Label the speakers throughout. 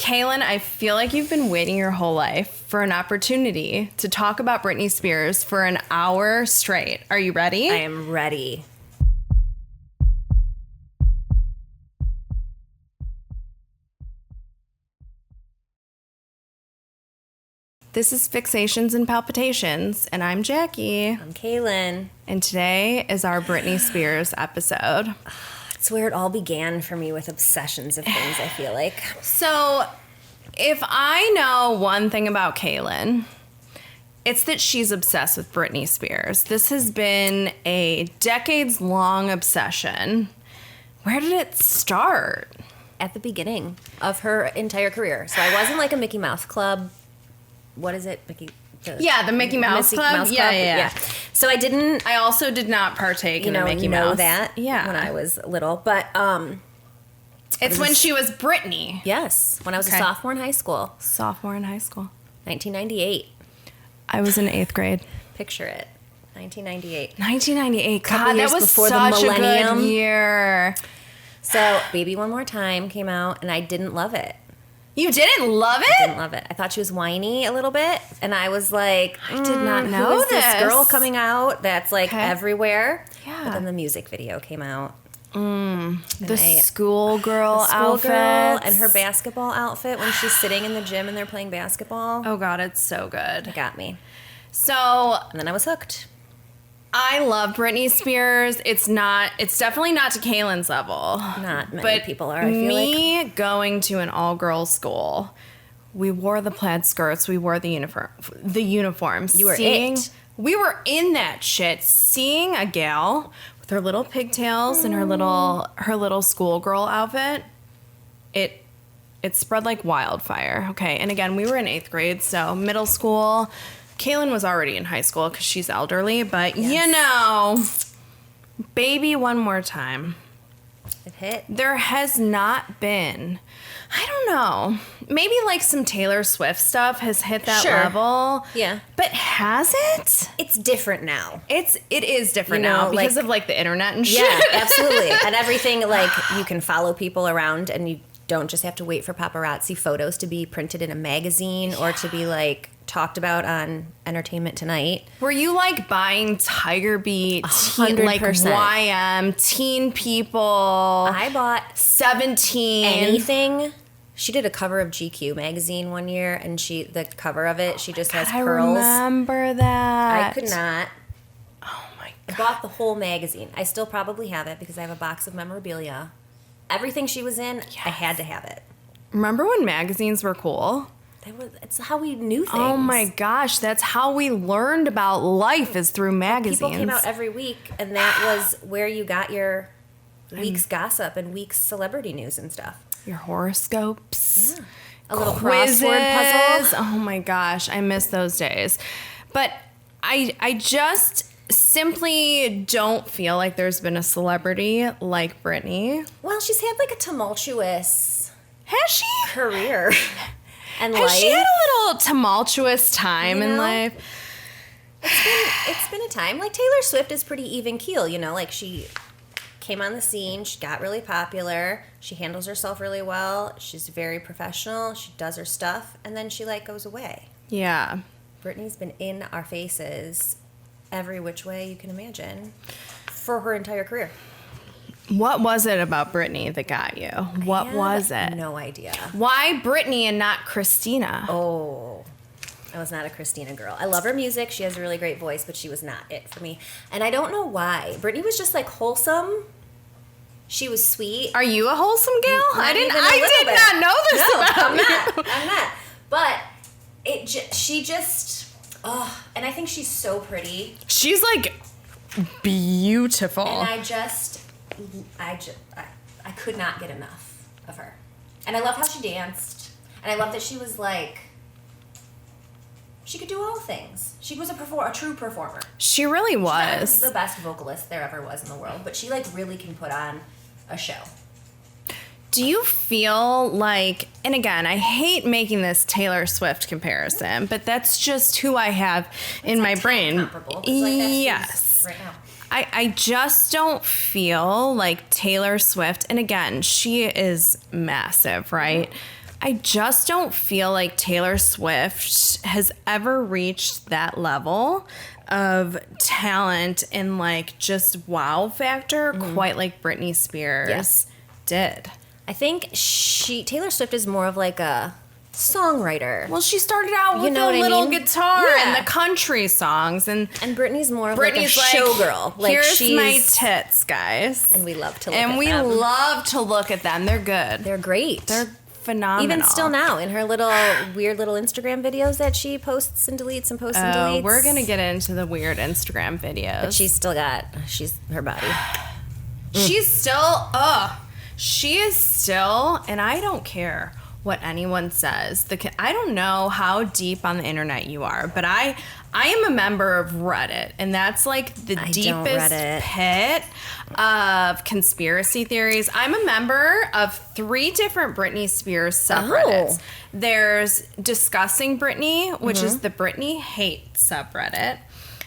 Speaker 1: Kaelin, I feel like you've been waiting your whole life for an opportunity to talk about Britney Spears for an hour straight. Are you ready?
Speaker 2: I am ready.
Speaker 1: This is Fixations and Palpitations, and I'm Jackie.
Speaker 2: I'm Kaelin.
Speaker 1: And today is our Britney Spears episode.
Speaker 2: It's where it all began for me with obsessions of things, I feel like.
Speaker 1: So, if I know one thing about Kaelin, it's that she's obsessed with Britney Spears. This has been a decades-long obsession. Where did it start?
Speaker 2: At the beginning of her entire career. So I was in like a Mickey Mouse Club. What is it?
Speaker 1: The Mickey Mouse Club? Yeah.
Speaker 2: So I
Speaker 1: also did not partake in a Mickey Mouse.
Speaker 2: That when I was little. But
Speaker 1: it's when she was Britney.
Speaker 2: Yes, when I was a sophomore in high school.
Speaker 1: Sophomore in high school.
Speaker 2: 1998.
Speaker 1: I was in 8th grade.
Speaker 2: Picture it. 1998.
Speaker 1: 1998.
Speaker 2: God,
Speaker 1: that was
Speaker 2: before
Speaker 1: such
Speaker 2: the millennium.
Speaker 1: A good year.
Speaker 2: So, Baby One More Time came out, and I didn't love it.
Speaker 1: You didn't love it?
Speaker 2: I didn't love it. I thought she was whiny a little bit, and I was like,
Speaker 1: I did not know
Speaker 2: who is this girl coming out that's like everywhere?
Speaker 1: Yeah.
Speaker 2: But then the music video came out.
Speaker 1: The schoolgirl outfit.
Speaker 2: And her basketball outfit when she's sitting in the gym and they're playing basketball.
Speaker 1: Oh, God, it's so good.
Speaker 2: It got me.
Speaker 1: So.
Speaker 2: And then I was hooked.
Speaker 1: I love Britney Spears. It's definitely not to Kaelin's level.
Speaker 2: Not many people are, I feel
Speaker 1: me
Speaker 2: like.
Speaker 1: Going to an all-girls school, we wore the plaid skirts, we wore the uniforms.
Speaker 2: You were it.
Speaker 1: We were in that shit. Seeing a gal with her little pigtails and her little schoolgirl outfit, it spread like wildfire. Okay, and again, we were in 8th grade, so middle school. Kaelin was already in high school because she's elderly, but Baby One More Time.
Speaker 2: It hit.
Speaker 1: There has not been, I don't know, maybe like some Taylor Swift stuff has hit that level.
Speaker 2: Yeah.
Speaker 1: But has it?
Speaker 2: It's different now.
Speaker 1: It is different now because of like the internet and shit.
Speaker 2: Yeah, absolutely. And everything, like you can follow people around and you don't just have to wait for paparazzi photos to be printed in a magazine or to be like talked about on Entertainment Tonight.
Speaker 1: Were you like buying Tiger Beat,
Speaker 2: 100%.
Speaker 1: like YM, Teen People?
Speaker 2: I bought
Speaker 1: 17.
Speaker 2: Anything. She did a cover of GQ magazine one year, and the cover of it, she just has pearls.
Speaker 1: I remember that.
Speaker 2: I could not.
Speaker 1: Oh my God.
Speaker 2: I bought the whole magazine. I still probably have it because I have a box of memorabilia. Everything she was in, I had to have it.
Speaker 1: Remember when magazines were cool?
Speaker 2: It's how we knew things.
Speaker 1: Oh my gosh, that's how we learned about life is through magazines.
Speaker 2: People came out every week, and that was where you got your week's gossip and week's celebrity news and stuff.
Speaker 1: Your horoscopes.
Speaker 2: Yeah. A little
Speaker 1: quizzes.
Speaker 2: Crossword puzzle.
Speaker 1: Oh my gosh, I miss those days. But I just simply don't feel like there's been a celebrity like Britney.
Speaker 2: Well, she's had like a tumultuous career. And
Speaker 1: Has she had a little tumultuous time in life?
Speaker 2: It's been a time. Like Taylor Swift is pretty even keel, like she came on the scene, she got really popular, she handles herself really well, she's very professional, she does her stuff, and then she like goes away.
Speaker 1: Yeah.
Speaker 2: Britney's been in our faces every which way you can imagine for her entire career.
Speaker 1: What was it about Britney that got you? What was it?
Speaker 2: No idea.
Speaker 1: Why Britney and not Christina?
Speaker 2: Oh, I was not a Christina girl. I love her music. She has a really great voice, but she was not it for me. And I don't know why. Britney was just like wholesome. She was sweet.
Speaker 1: Are you a wholesome gal? I did not know this about you.
Speaker 2: I'm not. But she just, and I think she's so pretty.
Speaker 1: She's like beautiful.
Speaker 2: And I could not get enough of her. And I love how she danced. And I love that she was like, she could do all things. She was a true performer.
Speaker 1: She really was.
Speaker 2: She's not the best vocalist there ever was in the world, but she like really can put on a show.
Speaker 1: Do you feel like, and again, I hate making this Taylor Swift comparison, but that's just who I have in my brain.
Speaker 2: Comparable. Yes. Right now.
Speaker 1: I just don't feel like Taylor Swift, and again, she is massive, right? I just don't feel like Taylor Swift has ever reached that level of talent and like just wow factor quite like Britney Spears did.
Speaker 2: I think Taylor Swift is more of like a songwriter.
Speaker 1: Well, she started out with
Speaker 2: know
Speaker 1: a
Speaker 2: what I
Speaker 1: little
Speaker 2: mean?
Speaker 1: guitar
Speaker 2: Yeah.
Speaker 1: and the country songs, and
Speaker 2: Britney's more of
Speaker 1: Britney's
Speaker 2: like a showgirl. Like
Speaker 1: here's
Speaker 2: she's
Speaker 1: my tits, guys.
Speaker 2: and we love to look
Speaker 1: And
Speaker 2: at
Speaker 1: we
Speaker 2: them.
Speaker 1: love to look at them. They're good.
Speaker 2: They're great.
Speaker 1: They're phenomenal.
Speaker 2: Even still now in her little weird little Instagram videos that she posts and deletes and posts and deletes.
Speaker 1: We're gonna get into the weird Instagram videos.
Speaker 2: But she's her body.
Speaker 1: She's still, she is still, and I don't care what anyone says. I don't know how deep on the internet you are, but I am a member of Reddit, and that's like the deepest pit of conspiracy theories. I'm a member of 3 different Britney Spears subreddits. There's Discussing Britney, which is the Britney hate subreddit.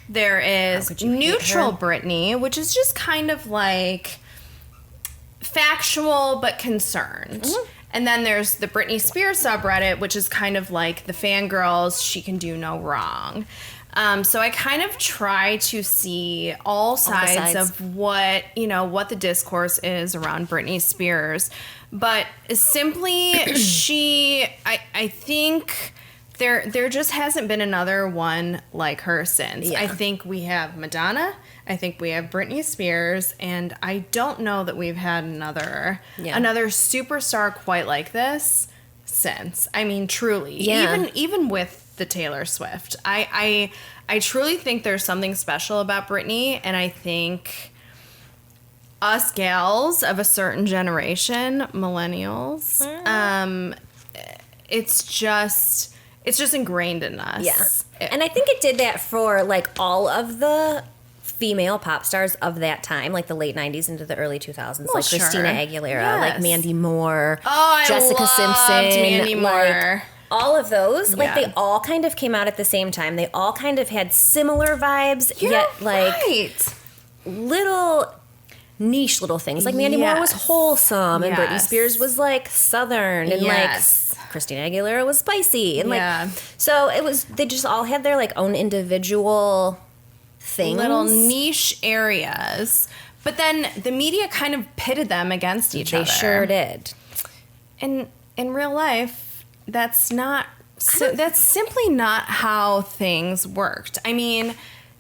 Speaker 1: There is Neutral Britney, which is just kind of like factual but concerned. And then there's the Britney Spears subreddit, which is kind of like the fangirls, she can do no wrong. So I kind of try to see all sides of what the discourse is around Britney Spears. But simply, I think there just hasn't been another one like her since.
Speaker 2: Yeah.
Speaker 1: I think we have Madonna. I think we have Britney Spears, and I don't know that we've had another superstar quite like this since. I mean, truly, even with the Taylor Swift, I truly think there's something special about Britney, and I think us gals of a certain generation, millennials, it's just ingrained in us.
Speaker 2: Yeah. And I think it did that for like all of the female pop stars of that time, like the late 90s into the early 2000s, like Christina Aguilera, like Mandy Moore, Jessica Simpson,
Speaker 1: Mandy Moore.
Speaker 2: Like, all of those, like they all kind of came out at the same time. They all kind of had similar vibes, yet like little niche little things. Like Mandy Moore was wholesome, and Britney Spears was like southern, and like Christina Aguilera was spicy, and like so it was. They just all had their like own individual things,
Speaker 1: little niche areas. But then the media kind of pitted them against each other.
Speaker 2: They sure did.
Speaker 1: And in real life, that's simply not how things worked. I mean,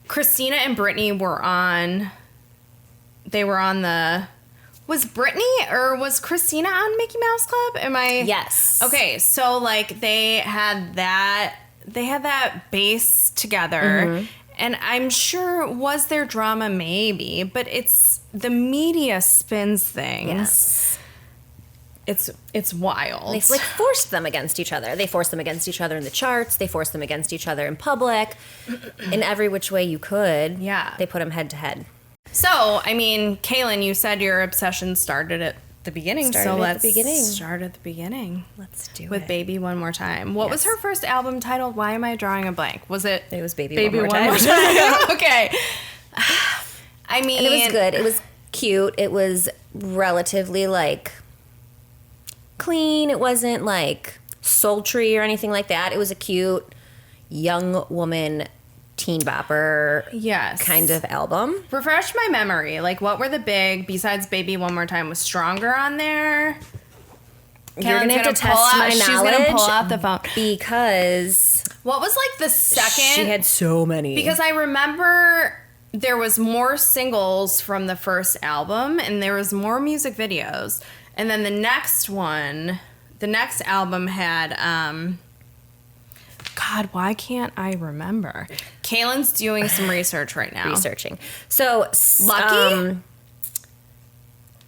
Speaker 1: Christina and Britney were on the... Was Britney or was Christina on Mickey Mouse Club?
Speaker 2: Yes.
Speaker 1: Okay, so like they had that base together, and I'm sure was there drama maybe, but it's the media spins things.
Speaker 2: Yes.
Speaker 1: It's wild.
Speaker 2: They like forced them against each other. They forced them against each other in the charts. They forced them against each other in public, in every which way you could.
Speaker 1: Yeah.
Speaker 2: They put them head to head.
Speaker 1: So, I mean, Kaelin, you said your obsession started at the beginning. Let's start at the beginning.
Speaker 2: Let's do it.
Speaker 1: With Baby One More Time. What was her first album titled? Why am I drawing a blank? Was it?
Speaker 2: It was Baby One More Time.
Speaker 1: Okay. I mean.
Speaker 2: And it was good. It was cute. It was relatively, like, clean. It wasn't, like, sultry or anything like that. It was a cute, young woman teen bopper kind of album.
Speaker 1: Refresh my memory. Like, what were the big, besides Baby One More Time, was Stronger on there?
Speaker 2: You're going to have to test my knowledge.
Speaker 1: She's going to pull out the phone.
Speaker 2: Because...
Speaker 1: What was, like, the second...
Speaker 2: She had so many.
Speaker 1: Because I remember there was more singles from the first album, and there was more music videos. And then the next album had... God, why can't I remember? Kaelin's doing some research right now.
Speaker 2: Researching. So,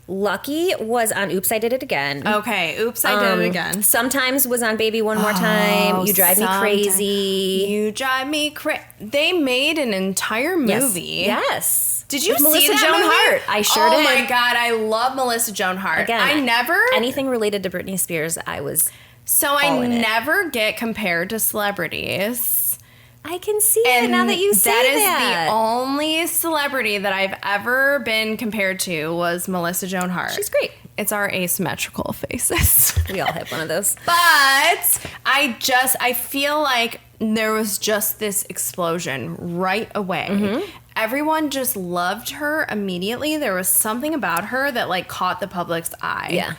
Speaker 2: Lucky was on Oops, I Did It Again.
Speaker 1: Okay, Oops, I Did It Again.
Speaker 2: Sometimes was on Baby One More Time. You Drive Me Crazy.
Speaker 1: You Drive Me Crazy. They made an entire movie.
Speaker 2: Yes.
Speaker 1: Did you see
Speaker 2: Melissa
Speaker 1: that
Speaker 2: Joan
Speaker 1: movie?
Speaker 2: Hart? I sure did.
Speaker 1: Oh my God, I love Melissa Joan Hart.
Speaker 2: Again, anything related to Britney Spears, I was...
Speaker 1: So I never get compared to celebrities
Speaker 2: I can see it now that you say that.
Speaker 1: That is the only celebrity that I've ever been compared to was Melissa Joan Hart.
Speaker 2: She's great.
Speaker 1: It's our asymmetrical faces.
Speaker 2: We all have one of those.
Speaker 1: But I feel like there was just this explosion right away. Mm-hmm. Everyone just loved her immediately. There was something about her that like caught the public's eye.
Speaker 2: Yeah.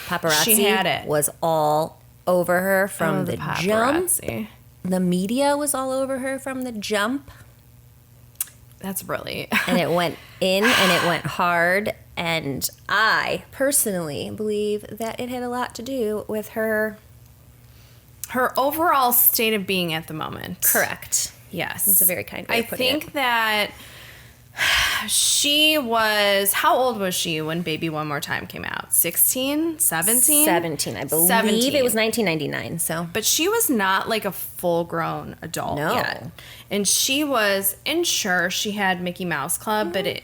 Speaker 2: Paparazzi
Speaker 1: She had it.
Speaker 2: Was all over her from the jump. The media was all over her from the jump.
Speaker 1: That's really...
Speaker 2: And it went in and it went hard. And I personally believe that it had a lot to do with her
Speaker 1: overall state of being at the moment.
Speaker 2: Correct.
Speaker 1: Yes.
Speaker 2: It's a very kind way of putting it.
Speaker 1: I think that she was... How old was she when Baby One More Time came out? 16? 17?
Speaker 2: 17. I believe
Speaker 1: 17.
Speaker 2: It was 1999. So,
Speaker 1: but she was not like a full-grown adult yet. And she was... And sure, she had Mickey Mouse Club, but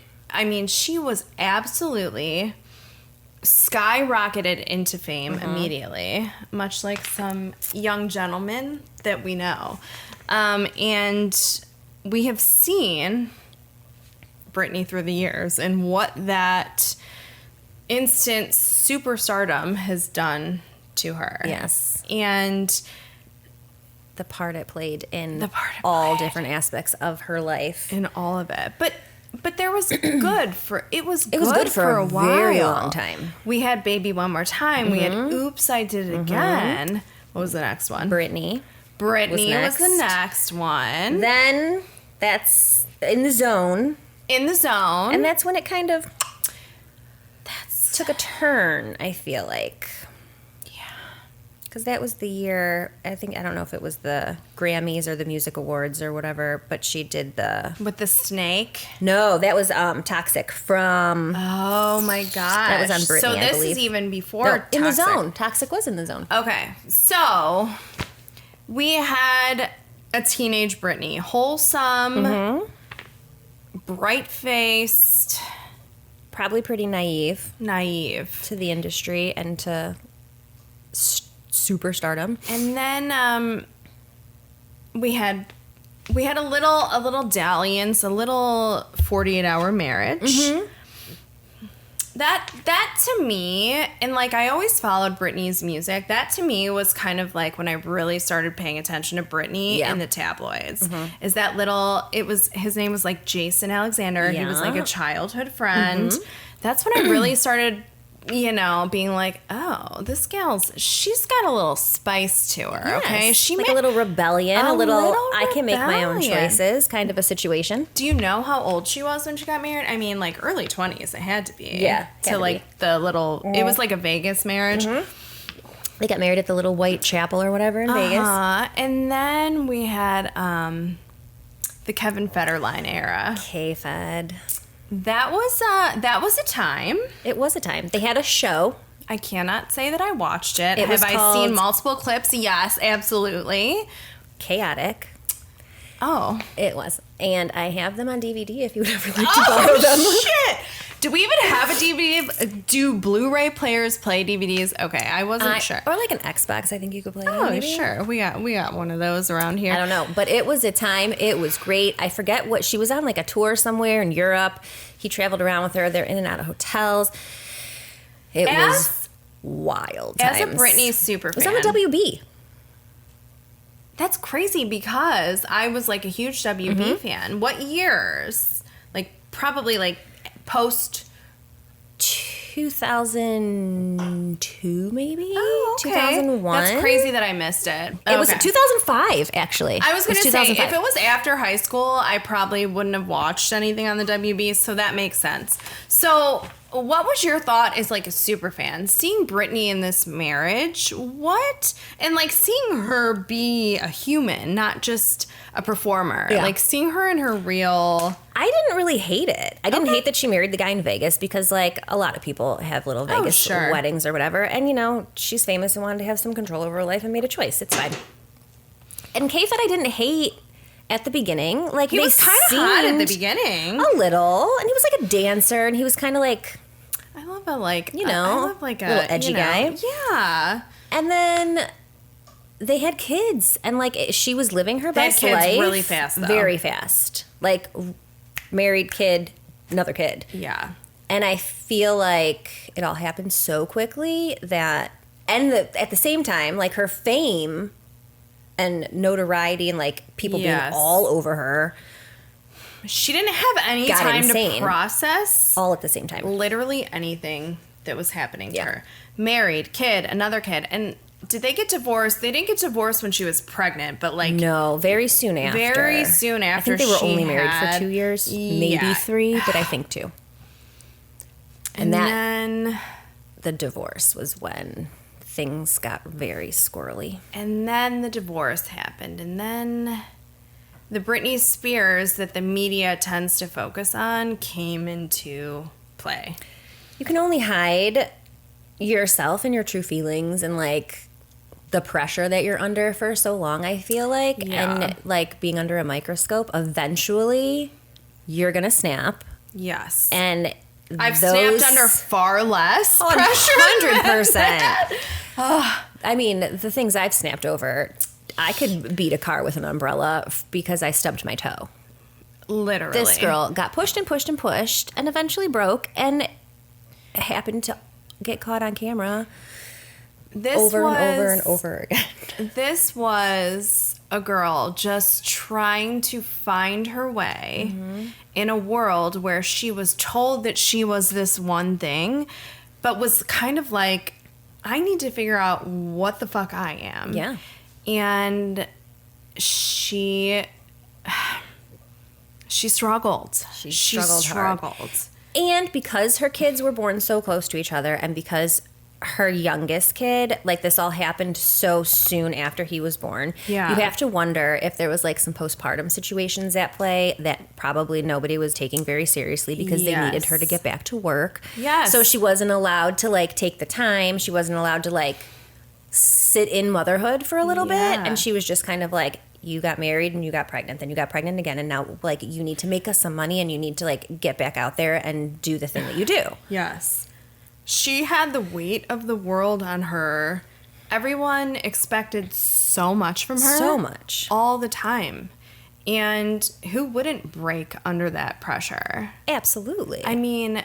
Speaker 1: she was absolutely skyrocketed into fame immediately, much like some young gentlemen that we know. And we have seen Britney through the years and what that instant superstardom has done to her.
Speaker 2: Yes.
Speaker 1: And
Speaker 2: the part it played in all different aspects of her life.
Speaker 1: In all of it. But there was good for... It was good
Speaker 2: for
Speaker 1: a while.
Speaker 2: Very long time.
Speaker 1: We had Baby One More Time. We had Oops, I Did It Again. What was the next one?
Speaker 2: Britney
Speaker 1: was the next one.
Speaker 2: Then that's In the Zone.
Speaker 1: In the Zone.
Speaker 2: And that's when it kind of took a turn, I feel like.
Speaker 1: Yeah.
Speaker 2: Because that was the year, I don't know if it was the Grammys or the Music Awards or whatever, but she did the...
Speaker 1: With the snake?
Speaker 2: No, that was Toxic from...
Speaker 1: Oh my gosh.
Speaker 2: That was on Britney, I believe.
Speaker 1: So this is even before Toxic.
Speaker 2: In the Zone. Toxic was In the Zone.
Speaker 1: Okay. So we had a teenage Britney. Wholesome, bright-faced.
Speaker 2: Probably pretty naive.
Speaker 1: Naive.
Speaker 2: To the industry and to superstardom.
Speaker 1: And then we had a little dalliance, a little 48-hour marriage. Mm-hmm. That to me, and like I always followed Britney's music, that to me was kind of like when I really started paying attention to Britney in the tabloids. Mm-hmm. Is that his name was like Jason Alexander. Yeah. He was like a childhood friend. Mm-hmm. That's when I really started, being like, oh, this she's got a little spice to her, yes. Okay?
Speaker 2: She like a little rebellion, a little I can make my own choices kind of a situation.
Speaker 1: Do you know how old she was when she got married? I mean, like early 20s, it had to be.
Speaker 2: Yeah.
Speaker 1: To like the little, it was like a Vegas marriage.
Speaker 2: Mm-hmm. They got married at the little white chapel or whatever in Vegas.
Speaker 1: And then we had the Kevin Federline era.
Speaker 2: K-Fed.
Speaker 1: That was a time.
Speaker 2: It was a time. They had a show.
Speaker 1: I cannot say that I watched it. Have I seen multiple clips? Yes, absolutely.
Speaker 2: Chaotic.
Speaker 1: Oh.
Speaker 2: It was. And I have them on DVD if you would ever like to borrow them.
Speaker 1: Shit! Do we even have a DVD? Do Blu-ray players play DVDs? Okay, I wasn't sure.
Speaker 2: Or like an Xbox, I think you could play.
Speaker 1: Oh, sure. We got one of those around here.
Speaker 2: I don't know, but it was a time. It was great. I forget what she was on, like a tour somewhere in Europe. He traveled around with her. They're in and out of hotels. It was wild times.
Speaker 1: As a Britney super fan.
Speaker 2: It was on the WB.
Speaker 1: That's crazy because I was like a huge WB fan. What years? Like probably like post
Speaker 2: 2002 maybe?
Speaker 1: Oh, okay.
Speaker 2: 2001.
Speaker 1: That's crazy that I missed it.
Speaker 2: It was 2005 actually.
Speaker 1: I was going to say if it was after high school, I probably wouldn't have watched anything on the WB, so that makes sense. So what was your thought as like a super fan? Seeing Britney in this marriage, what? And like seeing her be a human, not just a performer. Yeah. Like seeing her in her real...
Speaker 2: I didn't really hate it. I didn't hate that she married the guy in Vegas because like a lot of people have little Vegas weddings or whatever. And she's famous and wanted to have some control over her life and made a choice. It's fine. And K-Fed I didn't hate at the beginning. Like
Speaker 1: he was kind of hot at the beginning.
Speaker 2: A little. And he was like a dancer and he was kind of like...
Speaker 1: I love a like,
Speaker 2: I love like a little edgy guy.
Speaker 1: Yeah.
Speaker 2: And then they had kids, and like she was living her
Speaker 1: They had
Speaker 2: best
Speaker 1: kids
Speaker 2: life
Speaker 1: really fast, though.
Speaker 2: very fast, like married, kid, another kid.
Speaker 1: Yeah.
Speaker 2: And I feel like it all happened so quickly that, and at the same time, like her fame and notoriety and like people being all over her,
Speaker 1: she didn't have any
Speaker 2: got
Speaker 1: time
Speaker 2: insane.
Speaker 1: to process
Speaker 2: all at the same time.
Speaker 1: literally anything that was happening to her. Married, kid, another kid. And did they get divorced? They didn't get divorced when she was pregnant, but like
Speaker 2: no, very soon after.
Speaker 1: Very soon after.
Speaker 2: I think they were
Speaker 1: she
Speaker 2: only married
Speaker 1: had,
Speaker 2: for 2 years, maybe 3, but I think 2. And
Speaker 1: then
Speaker 2: the divorce was when things got very squirrely.
Speaker 1: And then the divorce happened. And then the Britney Spears that the media tends to focus on came into play.
Speaker 2: You can only hide yourself and your true feelings and like the pressure that you're under for so long, I feel like.
Speaker 1: Yeah.
Speaker 2: And like being under a microscope, eventually you're going to snap.
Speaker 1: Yes.
Speaker 2: And
Speaker 1: I've snapped under far less pressure.
Speaker 2: 100%. I mean, the things I've snapped over, I could beat a car with an umbrella because I stubbed my toe.
Speaker 1: Literally.
Speaker 2: This girl got pushed and pushed and pushed and eventually broke and happened to get caught on camera over and over again.
Speaker 1: This was a girl just trying to find her way in a world where she was told that she was this one thing, but was kind of like, I need to figure out what the fuck I am.
Speaker 2: Yeah.
Speaker 1: And she struggled. She struggled.
Speaker 2: And because her kids were born so close to each other and because her youngest kid, like this all happened so soon after he was born.
Speaker 1: Yeah.
Speaker 2: You have to wonder if there was like some postpartum situations at play that probably nobody was taking very seriously because they needed her to get back to work.
Speaker 1: Yes.
Speaker 2: So she wasn't allowed to like take the time. She wasn't allowed to like sit in motherhood for a little bit. And she was just kind of like, you got married and you got pregnant, then you got pregnant again, and now like you need to make us some money and you need to like get back out there and do the thing that you do.
Speaker 1: Yes. She had the weight of the world on her. Everyone expected so much from her.
Speaker 2: So much.
Speaker 1: All the time. And who wouldn't break under that pressure?
Speaker 2: Absolutely.
Speaker 1: I mean,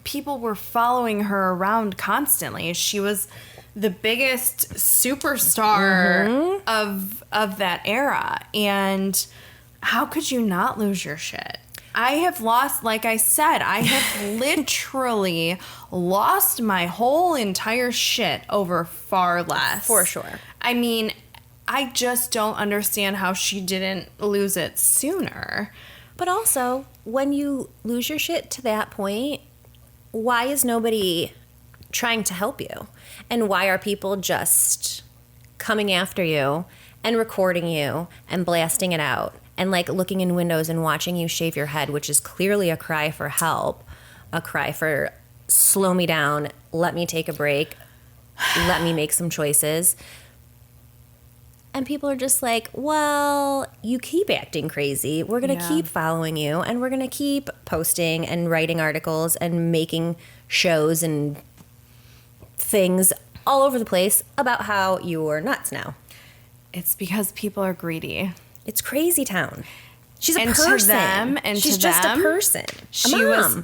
Speaker 1: people were following her around constantly. She was the biggest superstar of that era. And how could you not lose your shit? I have lost, like I said, I have literally lost my whole entire shit over far less.
Speaker 2: For sure.
Speaker 1: I mean, I just don't understand how she didn't lose it sooner.
Speaker 2: But also, when you lose your shit to that point, why is nobody trying to help you? And why are people just coming after you and recording you and blasting it out? And like looking in windows and watching you shave your head, which is clearly a cry for help, a cry for slow me down, let me take a break, let me make some choices. And people are just like, well, you keep acting crazy. We're going to keep following you and we're going to keep posting and writing articles and making shows and things all over the place about how you're nuts now.
Speaker 1: It's because people are greedy.
Speaker 2: It's crazy town. She's a
Speaker 1: and
Speaker 2: person.
Speaker 1: To them, and
Speaker 2: she's
Speaker 1: to
Speaker 2: just
Speaker 1: them,
Speaker 2: a person.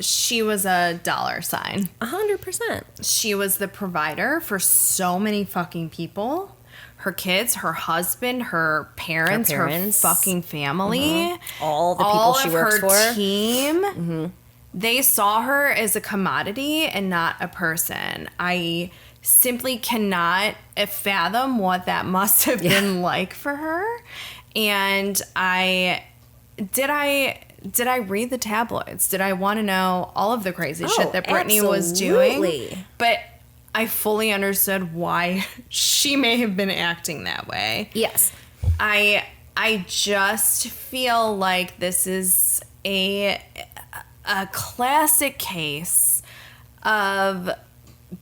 Speaker 1: She was a dollar sign.
Speaker 2: 100%.
Speaker 1: She was the provider for so many fucking people. Her kids, her husband, her parents, her fucking family.
Speaker 2: All the people she works for.
Speaker 1: All of her team. They saw her as a commodity and not a person. I simply cannot fathom what that must have been like for her. And did I read the tabloids? Did I want to know all of the crazy shit that Britney was doing? But I fully understood why she may have been acting that way.
Speaker 2: Yes.
Speaker 1: I just feel like this is a classic case of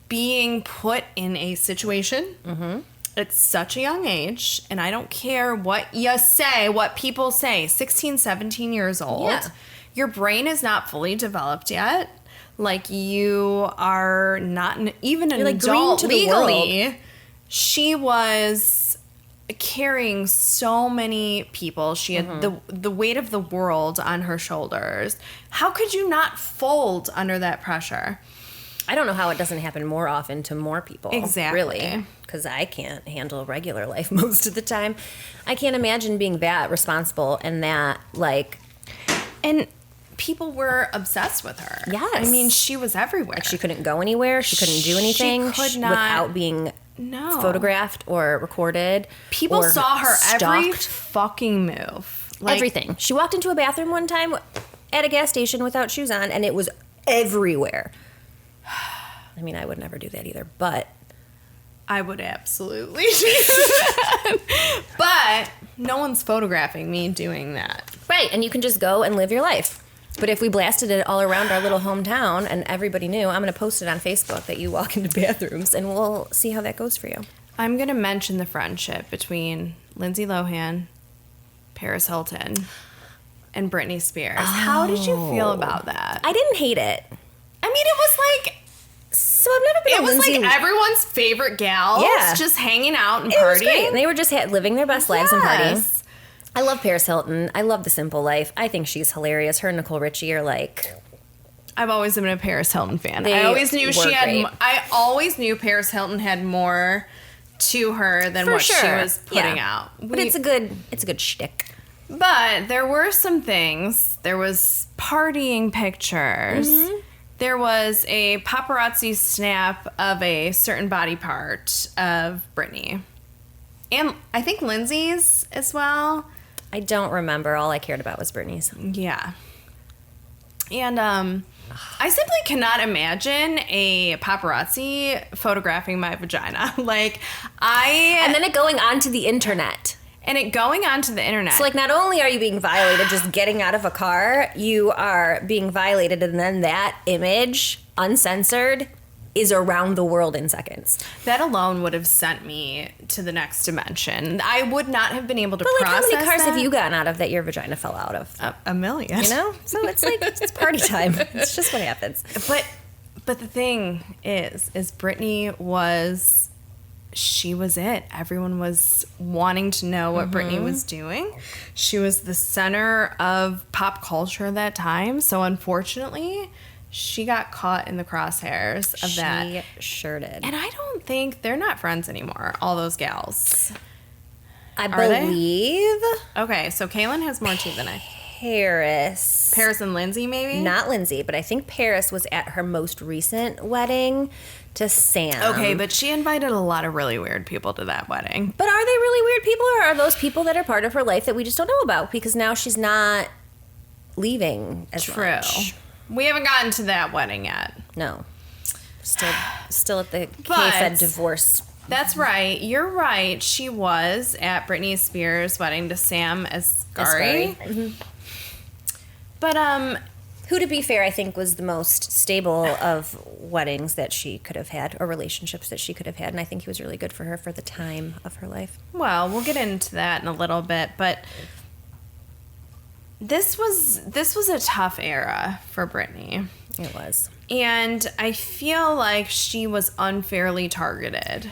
Speaker 1: being put in a situation at such a young age, and I don't care what you say, what people say, 16, 17 years old. Yeah. Your brain is not fully developed yet. Like, you are not even an adult legally. She was carrying so many people. She had the weight of the world on her shoulders. How could you not fold under that pressure?
Speaker 2: I don't know how it doesn't happen more often to more people.
Speaker 1: Exactly.
Speaker 2: Really. Because I can't handle regular life most of the time. I can't imagine being that responsible and that, like...
Speaker 1: And people were obsessed with her.
Speaker 2: Yes.
Speaker 1: I mean, she was everywhere.
Speaker 2: Like, she couldn't go anywhere. She couldn't do anything.
Speaker 1: She could not...
Speaker 2: Without being photographed or recorded.
Speaker 1: People
Speaker 2: or
Speaker 1: saw her
Speaker 2: stalked.
Speaker 1: every fucking move. Like,
Speaker 2: everything. She walked into a bathroom one time at a gas station without shoes on, and it was everywhere. I mean, I would never do that either, but...
Speaker 1: I would absolutely do that. But no one's photographing me doing that.
Speaker 2: Right, and you can just go and live your life. But if we blasted it all around our little hometown and everybody knew, I'm going to post it on Facebook that you walk into bathrooms, and we'll see how that goes for you.
Speaker 1: I'm going to mention the friendship between Lindsay Lohan, Paris Hilton, and Britney Spears. How did you feel about that?
Speaker 2: I didn't hate it.
Speaker 1: I mean, it was like...
Speaker 2: So I've never been.
Speaker 1: It was
Speaker 2: Lindsay...
Speaker 1: like everyone's favorite gals, just hanging out and partying.
Speaker 2: It was great. And they were just living their best lives and partying. I love Paris Hilton. I love The Simple Life. I think she's hilarious. Her and Nicole Richie are like...
Speaker 1: I've always been a Paris Hilton fan.
Speaker 2: They
Speaker 1: I always knew she had...
Speaker 2: great.
Speaker 1: I always knew Paris Hilton had more to her than what she was putting out.
Speaker 2: But it's a good shtick.
Speaker 1: But there were some things. There was partying pictures. Mm-hmm. There was a paparazzi snap of a certain body part of Britney. And I think Lindsay's as well.
Speaker 2: I don't remember. All I cared about was Britney's.
Speaker 1: Yeah. And I simply cannot imagine a paparazzi photographing my vagina. And
Speaker 2: then it going onto the internet.
Speaker 1: And it going onto the internet.
Speaker 2: So, not only are you being violated just getting out of a car, you are being violated, and then that image, uncensored, is around the world in seconds.
Speaker 1: That alone would have sent me to the next dimension. I would not have been able to process
Speaker 2: how many cars
Speaker 1: that.
Speaker 2: have you gotten out of that your vagina fell out of?
Speaker 1: A million.
Speaker 2: You know? So it's it's party time. It's just what happens.
Speaker 1: But the thing is Britney was... She was it. Everyone was wanting to know what Britney was doing. She was the center of pop culture at that time. So unfortunately, she got caught in the crosshairs of that.
Speaker 2: She sure did.
Speaker 1: And I don't think they're not friends anymore, all those gals.
Speaker 2: I believe.
Speaker 1: Okay, so Kaelin has more teeth than I.
Speaker 2: Paris
Speaker 1: and Lindsay, maybe?
Speaker 2: Not Lindsay, but I think Paris was at her most recent wedding to Sam.
Speaker 1: Okay, but she invited a lot of really weird people to that wedding.
Speaker 2: But are they really weird people, or are those people that are part of her life that we just don't know about? Because now she's not leaving as much.
Speaker 1: We haven't gotten to that wedding yet.
Speaker 2: No. Still at the K-Fed divorce.
Speaker 1: That's right. You're right. She was at Britney Spears' wedding to Sam Asghari.
Speaker 2: Mm-hmm.
Speaker 1: But
Speaker 2: who, to be fair, I think was the most stable of weddings that she could have had, or relationships that she could have had, and I think he was really good for her for the time of her life.
Speaker 1: Well, we'll get into that in a little bit, but this was a tough era for Britney.
Speaker 2: It was.
Speaker 1: And I feel like she was unfairly targeted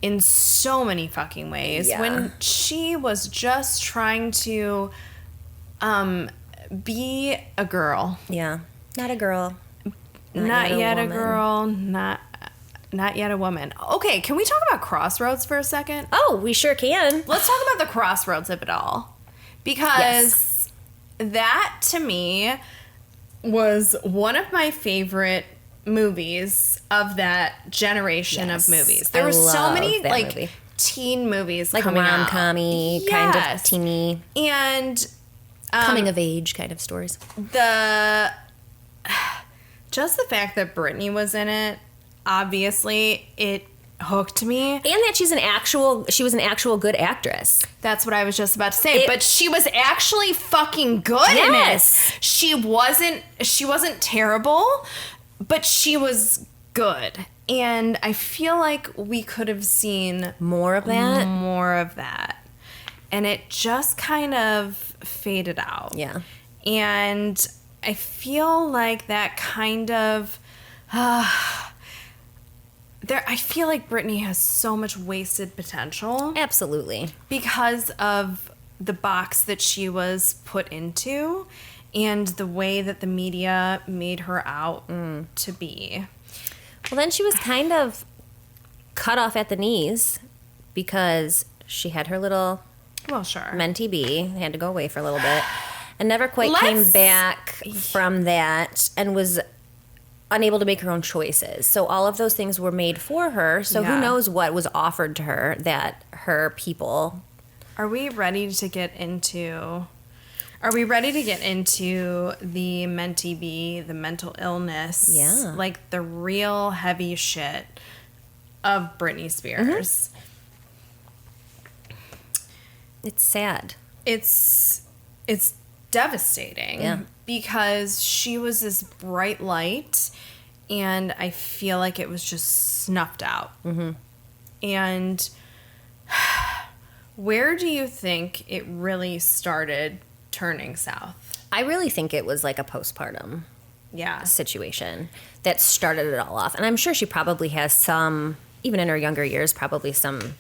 Speaker 1: in so many fucking ways when she was just trying to be a girl.
Speaker 2: Yeah. Not a girl.
Speaker 1: Not yet a girl. Not yet a woman. Okay, can we talk about Crossroads for a second?
Speaker 2: Oh, we sure can.
Speaker 1: Let's talk about the Crossroads of it all. Because that, to me, was one of my favorite movies of that generation of movies. There were so many movie. Teen movies coming out.
Speaker 2: Like rom-com-y, kind of teeny.
Speaker 1: And
Speaker 2: coming of age kind of stories.
Speaker 1: Just the fact that Britney was in it, obviously, it hooked me.
Speaker 2: And that she was an actual good actress.
Speaker 1: That's what I was just about to say. But she was actually fucking good in it. She wasn't terrible, but she was good. And I feel like we could have seen
Speaker 2: more of
Speaker 1: that. And it just kind of faded out.
Speaker 2: Yeah.
Speaker 1: And I feel like that kind of I feel like Britney has so much wasted potential
Speaker 2: Absolutely.
Speaker 1: because of the box that she was put into and the way that the media made her out to be.
Speaker 2: Well, then she was kind of cut off at the knees because she had her little
Speaker 1: Well, sure.
Speaker 2: mentee B, had to go away for a little bit, and never quite came back from that and was unable to make her own choices. So all of those things were made for her. So who knows what was offered to her that her people...
Speaker 1: Are we ready to get into the mentee B, the mental illness,
Speaker 2: Yeah.
Speaker 1: like the real heavy shit of Britney Spears?
Speaker 2: It's sad.
Speaker 1: It's devastating.
Speaker 2: Yeah.
Speaker 1: Because she was this bright light and I feel like it was just snuffed out. Mm-hmm. And where do you think it really started turning south?
Speaker 2: I really think it was like a postpartum
Speaker 1: Yeah.
Speaker 2: situation that started it all off. And I'm sure she probably has some, even in her younger years, probably some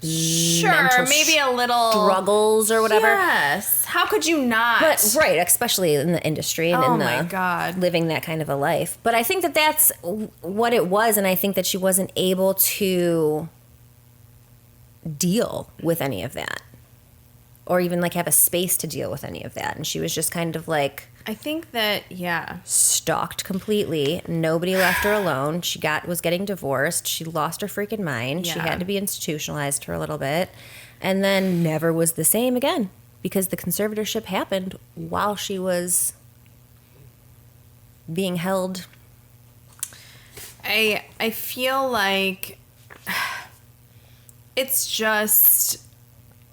Speaker 1: Sure,
Speaker 2: mental
Speaker 1: maybe a little
Speaker 2: struggles or whatever.
Speaker 1: Yes. How could you not?
Speaker 2: But right, especially in the industry and
Speaker 1: Oh
Speaker 2: in the
Speaker 1: my God.
Speaker 2: living that kind of a life. But I think that that's what it was, and I think that she wasn't able to deal with any of that, or even like have a space to deal with any of that. And she was just kind of like
Speaker 1: I think that
Speaker 2: stalked completely. Nobody left her alone. She was getting divorced. She lost her freaking mind. She
Speaker 1: Yeah.
Speaker 2: had to be institutionalized for a little bit, and then never was the same again because the conservatorship happened while she was being held.
Speaker 1: I feel like it's just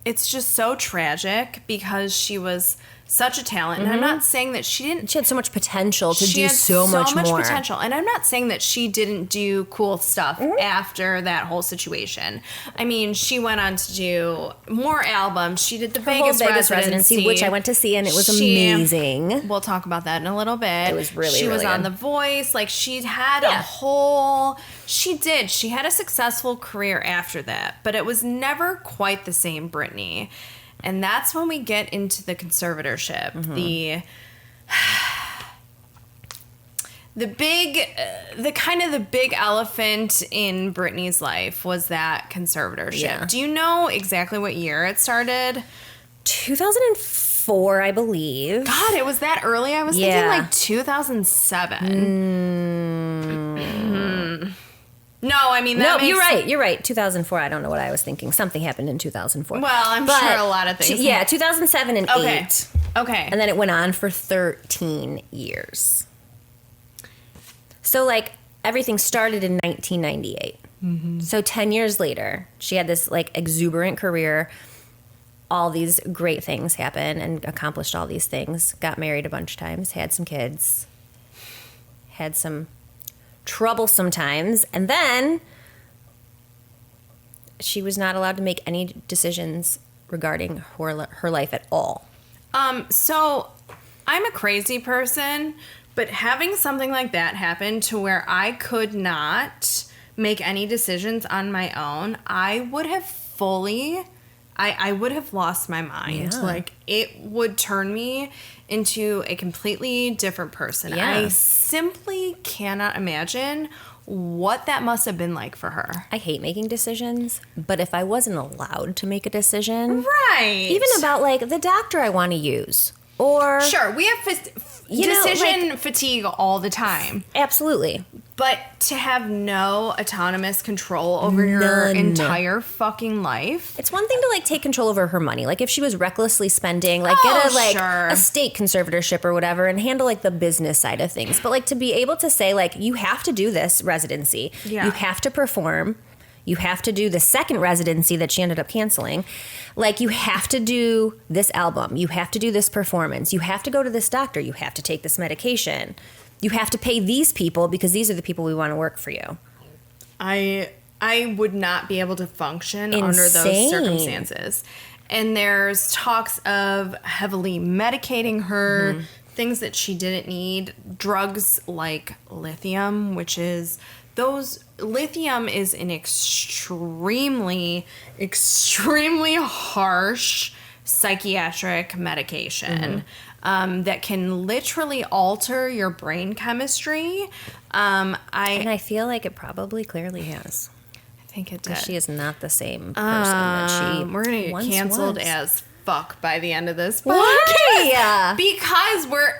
Speaker 1: so tragic because she was such a talent. And I'm not saying that she didn't.
Speaker 2: She had so much potential to
Speaker 1: She
Speaker 2: do
Speaker 1: had
Speaker 2: so much more.
Speaker 1: potential. And I'm not saying that she didn't do cool stuff after that whole situation. I mean, she went on to do more albums. She did the
Speaker 2: Her whole
Speaker 1: Vegas residency,
Speaker 2: which I went to see, and it was amazing.
Speaker 1: We'll talk about that in a little bit.
Speaker 2: It was really,
Speaker 1: She was
Speaker 2: really
Speaker 1: on
Speaker 2: good.
Speaker 1: The Voice. Like, she had a whole... She did. She had a successful career after that. But it was never quite the same Britney. And that's when we get into the conservatorship. The big elephant in Britney's life was that conservatorship.
Speaker 2: Yeah.
Speaker 1: Do you know exactly what year it started?
Speaker 2: 2004, I believe.
Speaker 1: God, it was that early? I was thinking like 2007. No, I mean, that makes...
Speaker 2: You're right. 2004, I don't know what I was thinking. Something happened in 2004.
Speaker 1: Well, I'm sure a lot of things.
Speaker 2: 2007 and 8.
Speaker 1: Okay.
Speaker 2: And then it went on for 13 years. So, like, everything started in 1998. Mm-hmm. So 10 years later, she had this, like, exuberant career. All these great things happened and accomplished all these things. Got married a bunch of times, had some kids, had some troublesome times, and then she was not allowed to make any decisions regarding her life at all.
Speaker 1: So I'm a crazy person, but having something like that happen to where I could not make any decisions on my own, I would have I would have lost my mind.
Speaker 2: Yeah.
Speaker 1: Like, it would turn me into a completely different person.
Speaker 2: Yeah.
Speaker 1: I simply cannot imagine what that must have been like for her.
Speaker 2: I hate making decisions, but if I wasn't allowed to make a decision,
Speaker 1: Right.
Speaker 2: even about like the doctor I want to use, or
Speaker 1: Sure, we have decision fatigue all the time.
Speaker 2: Absolutely.
Speaker 1: But to have no autonomous control over your entire fucking life.
Speaker 2: It's one thing to like take control over her money. Like if she was recklessly spending, like get a state conservatorship or whatever and handle like the business side of things. But like to be able to say like, you have to do this residency.
Speaker 1: Yeah.
Speaker 2: You have to perform. You have to do the second residency that she ended up canceling. Like, you have to do this album. You have to do this performance. You have to go to this doctor. You have to take this medication. You have to pay these people because these are the people we want to work for you.
Speaker 1: I would not be able to function under those circumstances. And there's talks of heavily medicating her, things that she didn't need, drugs like lithium, which is those lithium is an extremely, extremely harsh psychiatric medication that can literally alter your brain chemistry.
Speaker 2: And I feel like it probably clearly has.
Speaker 1: I think it did.
Speaker 2: She is not the same person that she
Speaker 1: We're gonna get
Speaker 2: once
Speaker 1: canceled
Speaker 2: was.
Speaker 1: as fuck by the end of this.
Speaker 2: Why?
Speaker 1: Because we're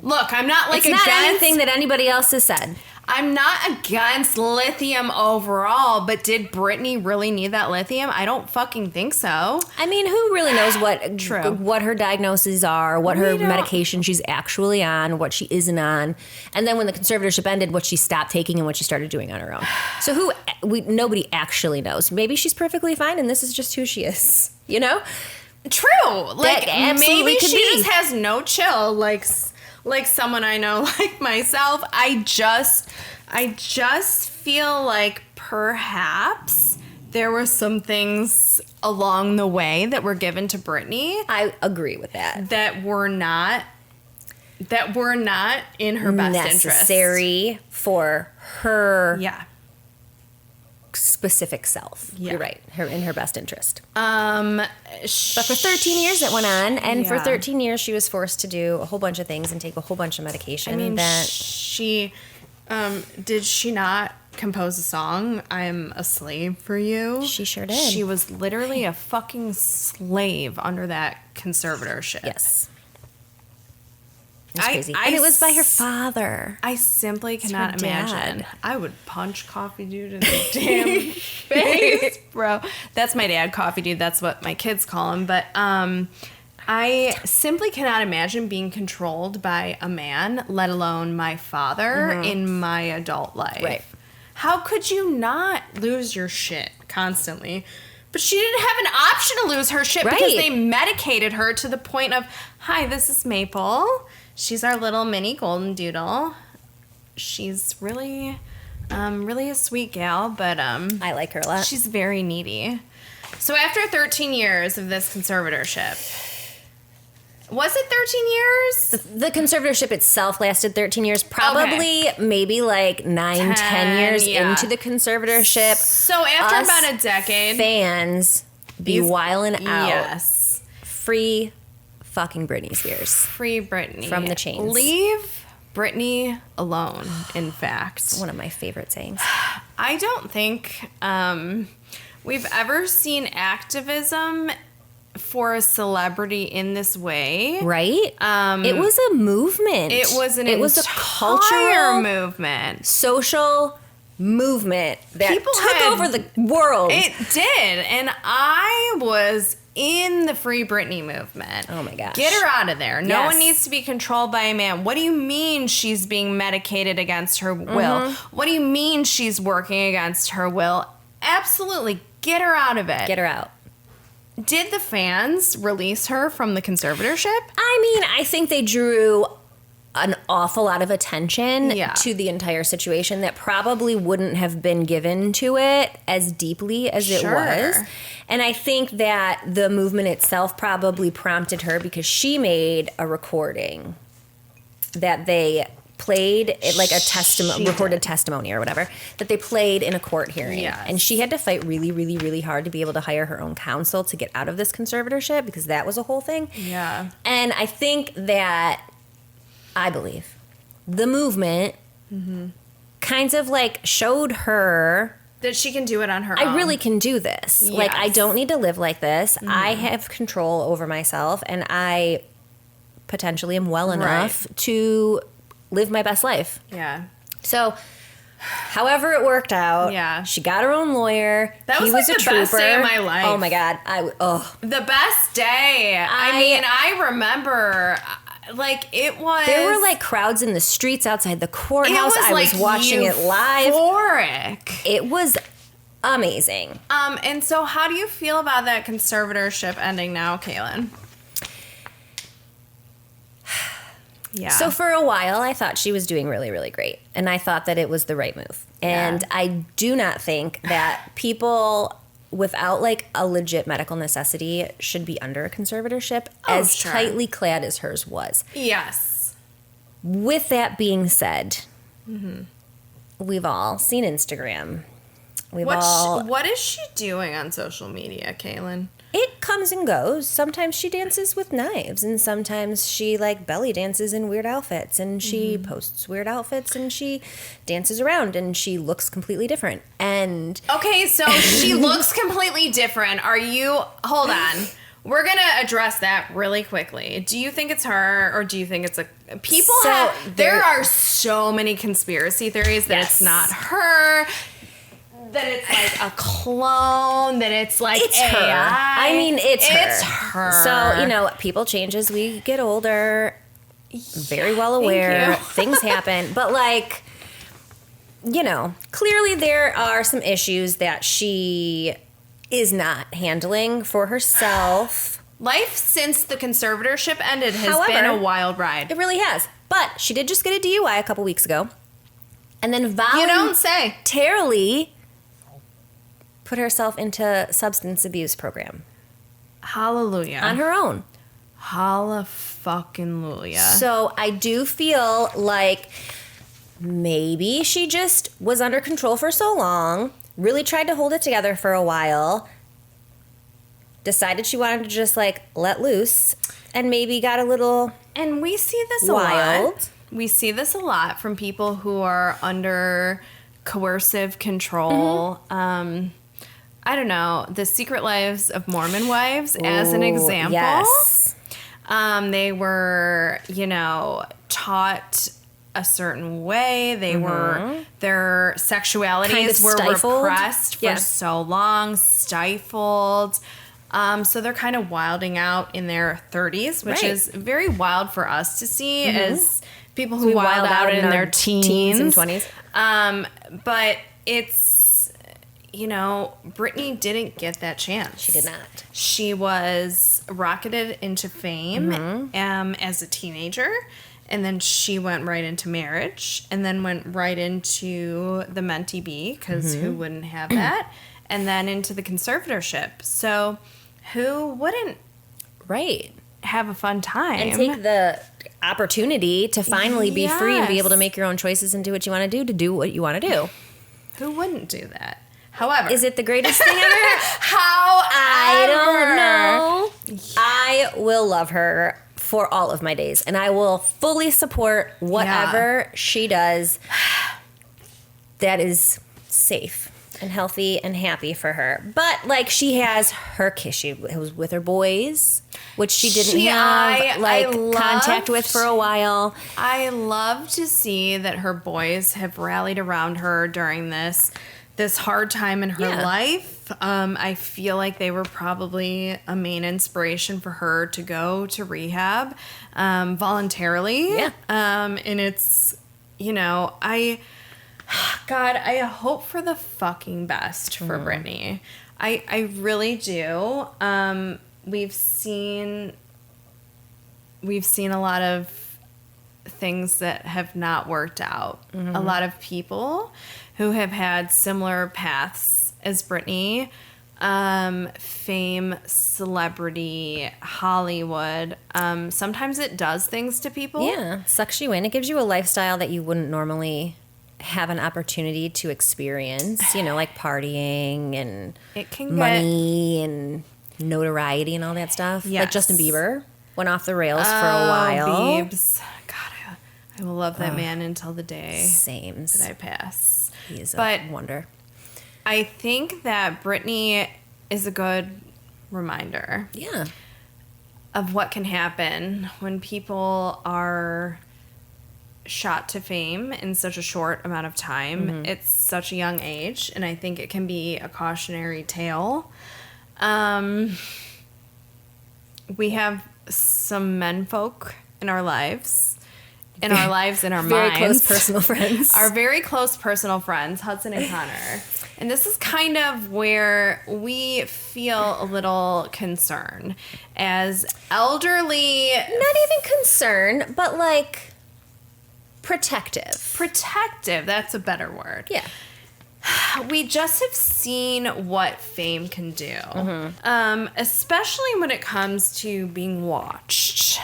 Speaker 1: look. I'm not like
Speaker 2: It's not
Speaker 1: against
Speaker 2: anything that anybody else has said.
Speaker 1: I'm not against lithium overall, but did Britney really need that lithium? I don't fucking think so.
Speaker 2: I mean, who really knows what her diagnoses are, what her
Speaker 1: We don't.
Speaker 2: medication she's actually on, what she isn't on, and then when the conservatorship ended, what she stopped taking and what she started doing on her own. So nobody actually knows. Maybe she's perfectly fine, and this is just who she is. You know?
Speaker 1: True. Like
Speaker 2: absolutely
Speaker 1: maybe
Speaker 2: could
Speaker 1: she
Speaker 2: be.
Speaker 1: just has no chill. Like someone I know, like myself. I just feel like perhaps there were some things along the way that were given to Britney
Speaker 2: I agree with that.
Speaker 1: that were not in her best interest.
Speaker 2: Necessary for her
Speaker 1: Yeah.
Speaker 2: specific self.
Speaker 1: Yeah.
Speaker 2: You're right. In her best interest.
Speaker 1: But
Speaker 2: But for 13 years it went on, and for
Speaker 1: Yeah.
Speaker 2: 13 years she was forced to do a whole bunch of things and take a whole bunch of medication.
Speaker 1: I mean,
Speaker 2: that
Speaker 1: she did she not compose a song, I'm a Slave for You?
Speaker 2: She sure did.
Speaker 1: She was literally a fucking slave under that conservatorship.
Speaker 2: yes, it's
Speaker 1: I-
Speaker 2: crazy,
Speaker 1: I
Speaker 2: and it was by her
Speaker 1: s-
Speaker 2: father.
Speaker 1: I simply cannot
Speaker 2: her dad.
Speaker 1: imagine. I would punch Coffee Dude in the damn face, bro. That's my dad, Coffee Dude. That's what my kids call him. But I simply cannot imagine being controlled by a man, let alone my father, in my adult life.
Speaker 2: Right.
Speaker 1: How could you not lose your shit constantly? But she didn't have an option to lose her shit because
Speaker 2: Right.
Speaker 1: they medicated her to the point of, hi, this is Maple. She's our little mini golden doodle. She's really, really a sweet gal, but
Speaker 2: I like her a lot.
Speaker 1: she's very needy. So after 13 years of this conservatorship, was it 13 years?
Speaker 2: The conservatorship itself lasted 13 years, probably maybe like 9, 10
Speaker 1: 10,
Speaker 2: years
Speaker 1: yeah.
Speaker 2: into the conservatorship.
Speaker 1: So after
Speaker 2: Us
Speaker 1: about a decade,
Speaker 2: Fans be
Speaker 1: These-
Speaker 2: wiling out.
Speaker 1: yes,
Speaker 2: Free fucking Britney Spears.
Speaker 1: free Britney
Speaker 2: From the chains.
Speaker 1: Leave Britney alone. In fact,
Speaker 2: One of my favorite sayings.
Speaker 1: I don't think we've ever seen activism for a celebrity in this way.
Speaker 2: Right? It was a movement.
Speaker 1: It was an
Speaker 2: It was a
Speaker 1: entire
Speaker 2: cultural,
Speaker 1: movement.
Speaker 2: social movement that
Speaker 1: People
Speaker 2: took
Speaker 1: had-
Speaker 2: over the world.
Speaker 1: It did, and I was in the Free Britney movement.
Speaker 2: Oh my gosh.
Speaker 1: Get her out of there. No
Speaker 2: Yes.
Speaker 1: one needs to be controlled by a man. What do you mean she's being medicated against her will?
Speaker 2: Mm-hmm.
Speaker 1: What do you mean she's working against her will? Absolutely. Get her out of it.
Speaker 2: Get her out.
Speaker 1: Did the fans release her from the conservatorship?
Speaker 2: I mean, I think they drew an awful lot of attention
Speaker 1: Yeah.
Speaker 2: to the entire situation that probably wouldn't have been given to it as deeply as it
Speaker 1: Sure.
Speaker 2: was. And I think that the movement itself probably prompted her because she made a recording that they played it like a recorded testimony or whatever that they played in a court hearing.
Speaker 1: Yes.
Speaker 2: And she had to fight really, really, really hard to be able to hire her own counsel to get out of this conservatorship because that was a whole thing.
Speaker 1: Yeah.
Speaker 2: And I think that, I believe, the movement kind of like showed her,
Speaker 1: That she can do it on her own.
Speaker 2: I really can do this. Like, I
Speaker 1: Yes.
Speaker 2: don't need to live like this. I have control over myself, and I potentially am well enough to live my best life.
Speaker 1: Yeah.
Speaker 2: So, however it worked out,
Speaker 1: Yeah.
Speaker 2: she got her own lawyer.
Speaker 1: That
Speaker 2: he
Speaker 1: was, like,
Speaker 2: a
Speaker 1: the
Speaker 2: trooper.
Speaker 1: best day of my life.
Speaker 2: Oh my god,
Speaker 1: The best day. I mean, I remember, like, it was.
Speaker 2: There were like crowds in the streets outside the
Speaker 1: it
Speaker 2: courthouse. I was watching it live.
Speaker 1: Euphoric.
Speaker 2: It was amazing.
Speaker 1: And so how do you feel about that conservatorship ending now, Kaelin? Yeah.
Speaker 2: So for a while, I thought she was doing really, really great. And I thought that it was the right move. And
Speaker 1: Yeah.
Speaker 2: I do not think that people without like a legit medical necessity should be under a conservatorship as
Speaker 1: sure.
Speaker 2: tightly clad as hers was.
Speaker 1: Yes.
Speaker 2: With that being said, we've all seen Instagram.
Speaker 1: What is she doing on social media, Kaelin?
Speaker 2: It comes and goes. Sometimes she dances with knives, and sometimes she like belly dances in weird outfits, and she posts weird outfits, and she dances around, and she looks completely different. And
Speaker 1: okay, so she looks completely different. Hold on. We're going to address that really quickly. Do you think it's her, or do you think it's there are so many conspiracy theories that it's not her, that it's like a clone, that it's like
Speaker 2: it's
Speaker 1: AI.
Speaker 2: her. I mean, it's
Speaker 1: her.
Speaker 2: So, people change as we get older. Very well aware. Things happen. But, like, clearly there are some issues that she is not handling for herself.
Speaker 1: Life since the conservatorship ended has been a wild ride.
Speaker 2: It really has. But she did just get a DUI a couple weeks ago. And then
Speaker 1: You don't say.
Speaker 2: voluntarily put herself into substance abuse program.
Speaker 1: Hallelujah.
Speaker 2: On her own.
Speaker 1: Hallelujah.
Speaker 2: So I do feel like maybe she just was under control for so long, really tried to hold it together for a while, decided she wanted to just like let loose, and maybe got a little
Speaker 1: And we see this
Speaker 2: wild.
Speaker 1: a lot. We see this a lot from people who are under coercive control. I don't know, The Secret Lives of Mormon Wives as an example.
Speaker 2: Yes.
Speaker 1: They were, taught a certain way. They were, their sexualities were
Speaker 2: stifled.
Speaker 1: repressed for so long, stifled. So they're kind of wilding out in their 30s, which is very wild for us to see as people who wild out in their teens
Speaker 2: and 20s.
Speaker 1: But it's, Britney didn't get that chance.
Speaker 2: She did not.
Speaker 1: She was rocketed into fame as a teenager, and then she went right into marriage, and then went right into the mentee B, because who wouldn't have that, and then into the conservatorship. So who wouldn't have a fun time?
Speaker 2: And take the opportunity to finally be free and be able to make your own choices and do what you want to do what you want to do.
Speaker 1: Who wouldn't do that? However,
Speaker 2: Is it the greatest thing ever?
Speaker 1: However,
Speaker 2: I don't know. I will love her for all of my days, and I will fully support whatever she does that is safe and healthy and happy for her. But, like, she has her kiss. She was with her boys, which she didn't have contact with for a while.
Speaker 1: I love to see that her boys have rallied around her during this hard time in her life. I feel like they were probably a main inspiration for her to go to rehab voluntarily. Yeah. And it's, I hope for the fucking best for Britney. I really do. We've seen a lot of things that have not worked out. A lot of people who have had similar paths as Britney, fame, celebrity, Hollywood. Sometimes it does things to people.
Speaker 2: Yeah, sucks you in. It gives you a lifestyle that you wouldn't normally have an opportunity to experience, like partying and
Speaker 1: It can
Speaker 2: money and notoriety and all that stuff.
Speaker 1: Yes.
Speaker 2: Like Justin Bieber went off the rails for a while.
Speaker 1: Biebs. God, I will love that man until the day
Speaker 2: Same.
Speaker 1: that I pass.
Speaker 2: He's
Speaker 1: But
Speaker 2: a wonder.
Speaker 1: I think that Britney is a good reminder
Speaker 2: Yeah.
Speaker 1: of what can happen when people are shot to fame in such a short amount of time. It's such a young age, and I think it can be a cautionary tale. We have some menfolk in our lives. In our minds.
Speaker 2: Very close personal friends.
Speaker 1: Our very close personal friends, Hudson and Connor. And this is kind of where we feel a little concerned. As elderly...
Speaker 2: Not even concerned, but like protective.
Speaker 1: Protective, that's a better word.
Speaker 2: Yeah.
Speaker 1: We just have seen what fame can do, especially when it comes to being watched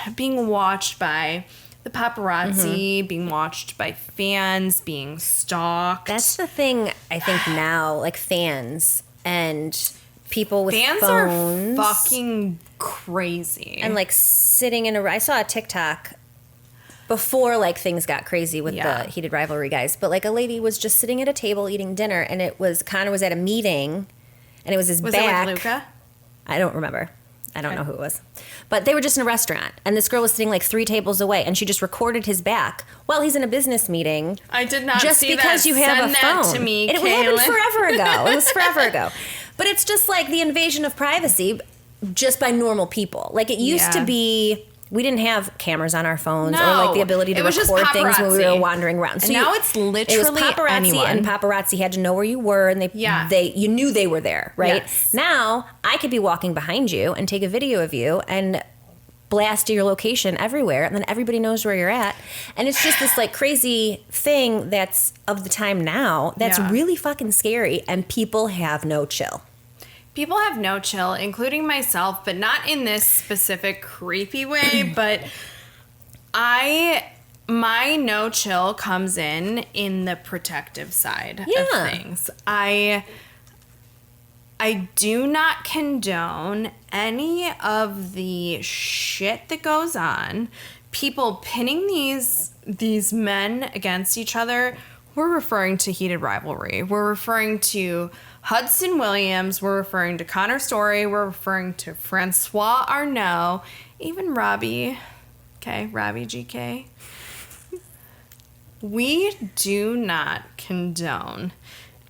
Speaker 1: by the paparazzi, being watched by fans, being stalked.
Speaker 2: That's the thing, I think, now, like fans and people with
Speaker 1: fans
Speaker 2: phones.
Speaker 1: are fucking crazy.
Speaker 2: And like sitting in I saw a TikTok before like things got crazy with the heated rivalry guys, but like a lady was just sitting at a table eating dinner, and Connor was at a meeting, and it was his back.
Speaker 1: Was it with Luca?
Speaker 2: I don't remember. I don't know who it was. But they were just in a restaurant, and this girl was sitting like 3 tables away, and she just recorded his back while he's in a business meeting.
Speaker 1: I did not
Speaker 2: just
Speaker 1: see
Speaker 2: because
Speaker 1: that.
Speaker 2: you have
Speaker 1: Send
Speaker 2: a
Speaker 1: that
Speaker 2: phone.
Speaker 1: To me,
Speaker 2: it happened forever ago. It was forever ago. But it's just like the invasion of privacy just by normal people. Like it used to be, we didn't have cameers on our phones or like the ability to record things when we were wandering around. So
Speaker 1: and now it's literally
Speaker 2: it was paparazzi,
Speaker 1: anyone.
Speaker 2: and paparazzi had to know where you were, and you knew they were there, right?
Speaker 1: Yes.
Speaker 2: Now I could be walking behind you and take a video of you and blast your location everywhere, and then everybody knows where you're at, and it's just this like crazy thing that's of the time now that's really fucking scary, and people have no chill.
Speaker 1: People have no chill, including myself, but not in this specific creepy way, but my no chill comes in the protective side of things. I do not condone any of the shit that goes on. People pinning these men against each other. We're referring to heated rivalry. We're referring to Hudson Williams. We're referring to Connor Story. We're referring to Francois Arnault. Even Robbie. Okay, Robbie GK. We do not condone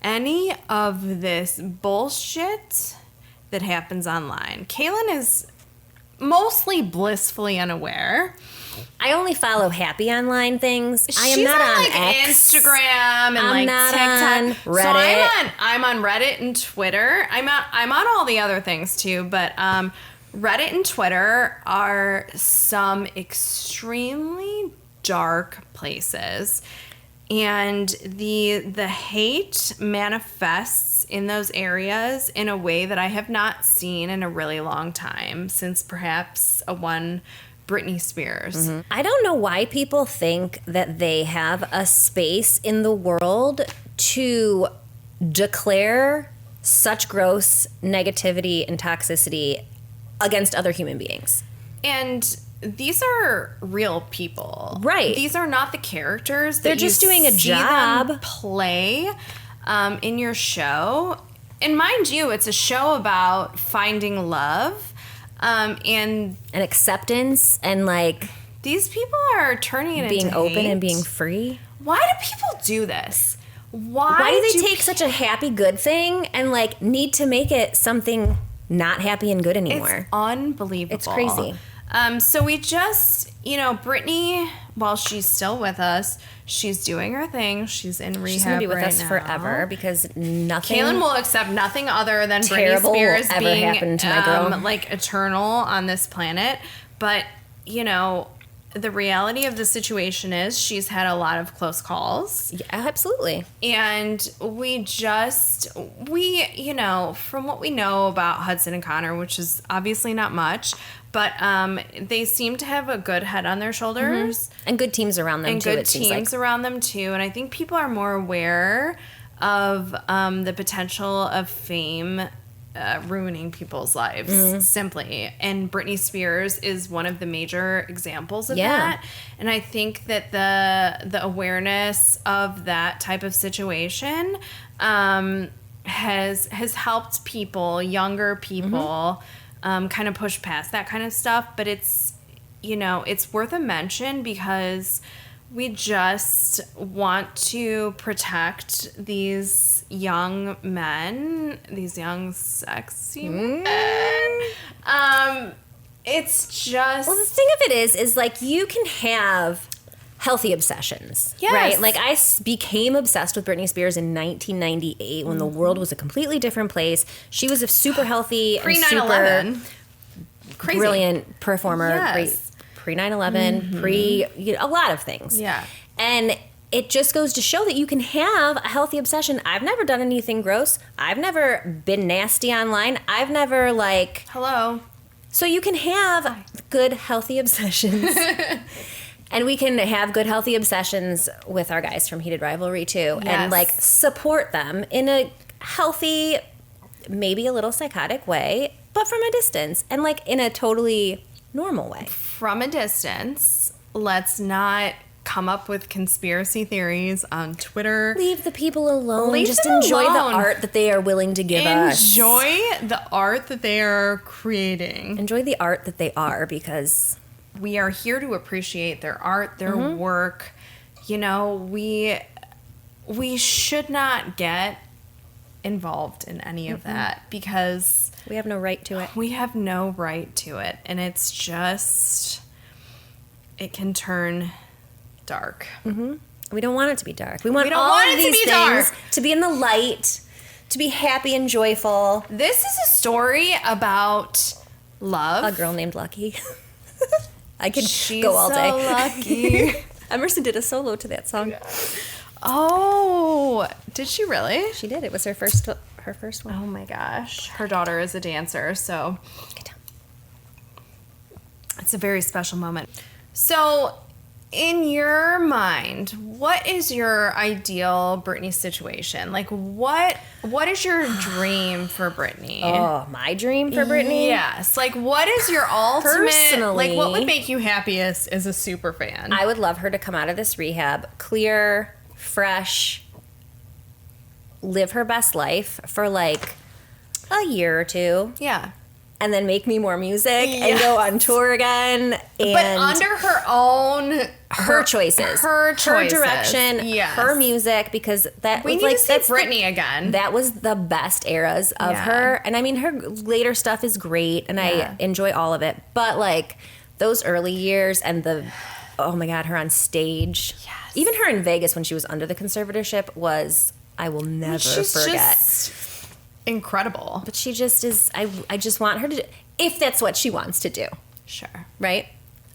Speaker 1: any of this bullshit that happens online. Kaelin is mostly blissfully unaware.
Speaker 2: I only follow happy online things. I am
Speaker 1: She's
Speaker 2: not on
Speaker 1: like
Speaker 2: X.
Speaker 1: Instagram and
Speaker 2: I'm
Speaker 1: like
Speaker 2: not
Speaker 1: TikTok.
Speaker 2: on Reddit.
Speaker 1: So I'm on Reddit and Twitter. I'm on all the other things too, but Reddit and Twitter are some extremely dark places. And the hate manifests in those areas in a way that I have not seen in a really long time, since perhaps one Britney Spears.
Speaker 2: Mm-hmm. I don't know why people think that they have a space in the world to declare such gross negativity and toxicity against other human beings.
Speaker 1: And these are real people.
Speaker 2: Right.
Speaker 1: These are not the characters that
Speaker 2: they're just doing a
Speaker 1: see
Speaker 2: job.
Speaker 1: Them play in your show. And mind you, it's a show about finding love and
Speaker 2: acceptance, and like
Speaker 1: these people are turning it
Speaker 2: being
Speaker 1: into
Speaker 2: open
Speaker 1: hate.
Speaker 2: and being free.
Speaker 1: Why do people do this?
Speaker 2: Why do they take such a happy good thing and like need to make it something not happy and good anymore?
Speaker 1: It's unbelievable.
Speaker 2: It's crazy.
Speaker 1: So we just, Britney, while she's still with us, she's doing her thing. She's in rehab.
Speaker 2: She's gonna be with us
Speaker 1: now.
Speaker 2: forever because nothing.
Speaker 1: Kaelin will accept nothing other than Britney
Speaker 2: terrible
Speaker 1: Spears
Speaker 2: will ever
Speaker 1: being
Speaker 2: happen to my girl.
Speaker 1: like eternal on this planet. But the reality of the situation is she's had a lot of close calls.
Speaker 2: Yeah, absolutely.
Speaker 1: And from what we know about Hudson and Connor, which is obviously not much, but they seem to have a good head on their shoulders.
Speaker 2: Mm-hmm. And good teams around them, too,
Speaker 1: And good teams around them, too. And I think people are more aware of the potential of fame ruining people's lives, simply. And Britney Spears is one of the major examples of that. And I think that the awareness of that type of situation has helped people, younger people, kind of push past that kind of stuff. But it's worth a mention because we just want to protect these young men, these young sexy men. It's just...
Speaker 2: Well, the thing of it is like you can have healthy obsessions, right? Like I became obsessed with Britney Spears in 1998 when the world was a completely different place. She was a super healthy and super brilliant performer, great pre 9/11, a lot of things.
Speaker 1: Yeah.
Speaker 2: And it just goes to show that you can have a healthy obsession. I've never done anything gross. I've never been nasty online. I've never
Speaker 1: Hello.
Speaker 2: So you can have good, healthy obsessions. And we can have good, healthy obsessions with our guys from Heated Rivalry, too.
Speaker 1: Yes.
Speaker 2: And, like, support them in a healthy, maybe a little psychotic way, but from a distance. And, like, in a totally normal way.
Speaker 1: From a distance, let's not come up with conspiracy theories on Twitter.
Speaker 2: Leave the people alone.
Speaker 1: Leave
Speaker 2: Just
Speaker 1: them
Speaker 2: enjoy
Speaker 1: alone.
Speaker 2: the art that they are willing to give us.
Speaker 1: Enjoy the art that they are creating.
Speaker 2: Enjoy the art that they are, because
Speaker 1: We are here to appreciate their art, their work. You know, we should not get involved in any of that because
Speaker 2: we have no right to it.
Speaker 1: we have no right to it. And it's just, it can turn dark.
Speaker 2: We don't want it to be dark. We want
Speaker 1: don't
Speaker 2: all
Speaker 1: want
Speaker 2: of
Speaker 1: it to
Speaker 2: these
Speaker 1: be
Speaker 2: things
Speaker 1: dark.
Speaker 2: to be in the light, to be happy and joyful.
Speaker 1: This is a story about love.
Speaker 2: A girl named Lucky. I could
Speaker 1: She's
Speaker 2: go all
Speaker 1: so
Speaker 2: day.
Speaker 1: lucky.
Speaker 2: Emerson did a solo to that song.
Speaker 1: Oh, did she really?
Speaker 2: She did. It was her first one.
Speaker 1: Oh my gosh. Her daughter is a dancer, so it's a very special moment. So, in your mind, what is your ideal Britney situation? Like, what is your dream for Britney?
Speaker 2: Oh, my dream for Britney?
Speaker 1: Yes. Like, what is your ultimate...
Speaker 2: Personally,
Speaker 1: like, what would make you happiest as a super fan?
Speaker 2: I would love her to come out of this rehab clear, fresh, live her best life for like a year or two,
Speaker 1: yeah.
Speaker 2: and then make me more music and
Speaker 1: Yes.
Speaker 2: go on tour again. And
Speaker 1: But under her own...
Speaker 2: her choices,
Speaker 1: Her choices.
Speaker 2: direction,
Speaker 1: Yes.
Speaker 2: her music, because that
Speaker 1: We
Speaker 2: was
Speaker 1: need
Speaker 2: like
Speaker 1: to see
Speaker 2: that's
Speaker 1: Britney again.
Speaker 2: That was the best eras of
Speaker 1: Yeah.
Speaker 2: her, and I mean her later stuff is great, and
Speaker 1: Yeah.
Speaker 2: I enjoy all of it. But like those early years and the oh my god, her on stage,
Speaker 1: Yes.
Speaker 2: even her in Vegas when she was under the conservatorship was I will never
Speaker 1: She's
Speaker 2: forget.
Speaker 1: just incredible.
Speaker 2: But she just is. I just want her to, if that's what she wants to do,
Speaker 1: Sure.
Speaker 2: right?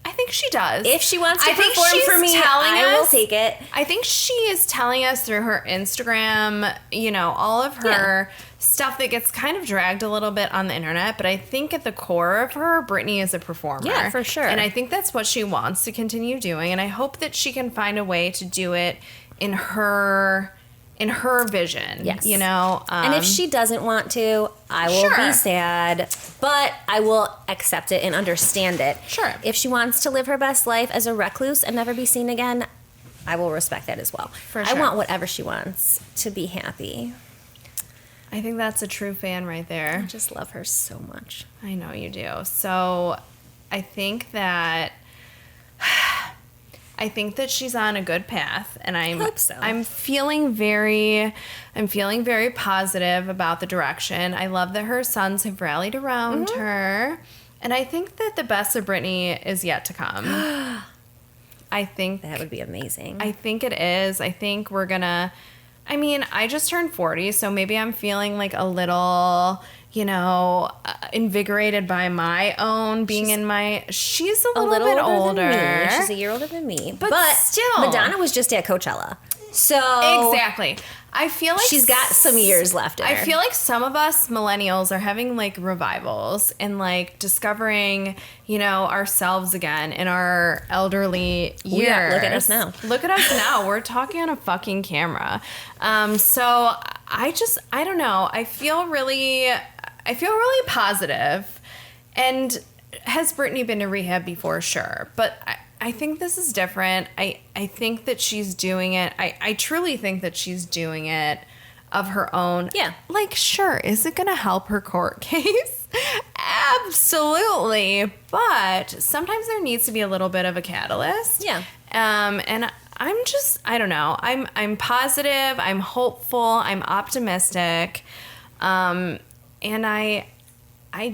Speaker 1: I think she does.
Speaker 2: If she wants to
Speaker 1: I think
Speaker 2: perform
Speaker 1: she's
Speaker 2: for me,
Speaker 1: telling
Speaker 2: I will
Speaker 1: us-
Speaker 2: take it.
Speaker 1: I think she is telling us through her Instagram, you know, all of her stuff that gets kind of dragged a little bit on the internet. But I think at the core of her, Britney is a performer.
Speaker 2: Yeah, for sure.
Speaker 1: And I think that's what she wants to continue doing. And I hope that she can find a way to do it in her vision.
Speaker 2: Yes.
Speaker 1: You know?
Speaker 2: And if she doesn't want to, I will
Speaker 1: Sure.
Speaker 2: be sad, but I will accept it and understand it.
Speaker 1: Sure.
Speaker 2: If she wants to live her best life as a recluse and never be seen again, I will respect that as well.
Speaker 1: For
Speaker 2: I
Speaker 1: sure.
Speaker 2: want whatever she wants to be happy.
Speaker 1: I think that's a true fan right there.
Speaker 2: I just love her so much.
Speaker 1: I know you do. So I think that she's on a good path, and I
Speaker 2: hope so.
Speaker 1: I'm feeling very positive about the direction. I love that her sons have rallied around
Speaker 2: Mm-hmm.
Speaker 1: her, and I think that the best of Britney is yet to come. I think
Speaker 2: That would be amazing.
Speaker 1: I think it is. I think we're gonna. I mean, I just turned 40, so maybe I'm feeling like a little, you know, invigorated by my own being in my. She's a little bit older.
Speaker 2: than me. She's a year older than me.
Speaker 1: But still.
Speaker 2: Madonna was just at Coachella. So
Speaker 1: Exactly. I feel like
Speaker 2: she's got some years left in her.
Speaker 1: I feel like some of us millennials are having like revivals and like discovering, you know, ourselves again in our elderly years.
Speaker 2: Yeah, look at us now.
Speaker 1: Look at us now. We're talking on a fucking camera. So I don't know. I feel really positive. And has Britney been to rehab before? Sure. But I think this is different. I think that she's doing it. I truly think that she's doing it of her own.
Speaker 2: Yeah.
Speaker 1: Like, sure, is it going to help her court case? Absolutely. But sometimes there needs to be a little bit of a catalyst.
Speaker 2: Yeah.
Speaker 1: And I don't know. I'm positive. I'm hopeful. I'm optimistic. And I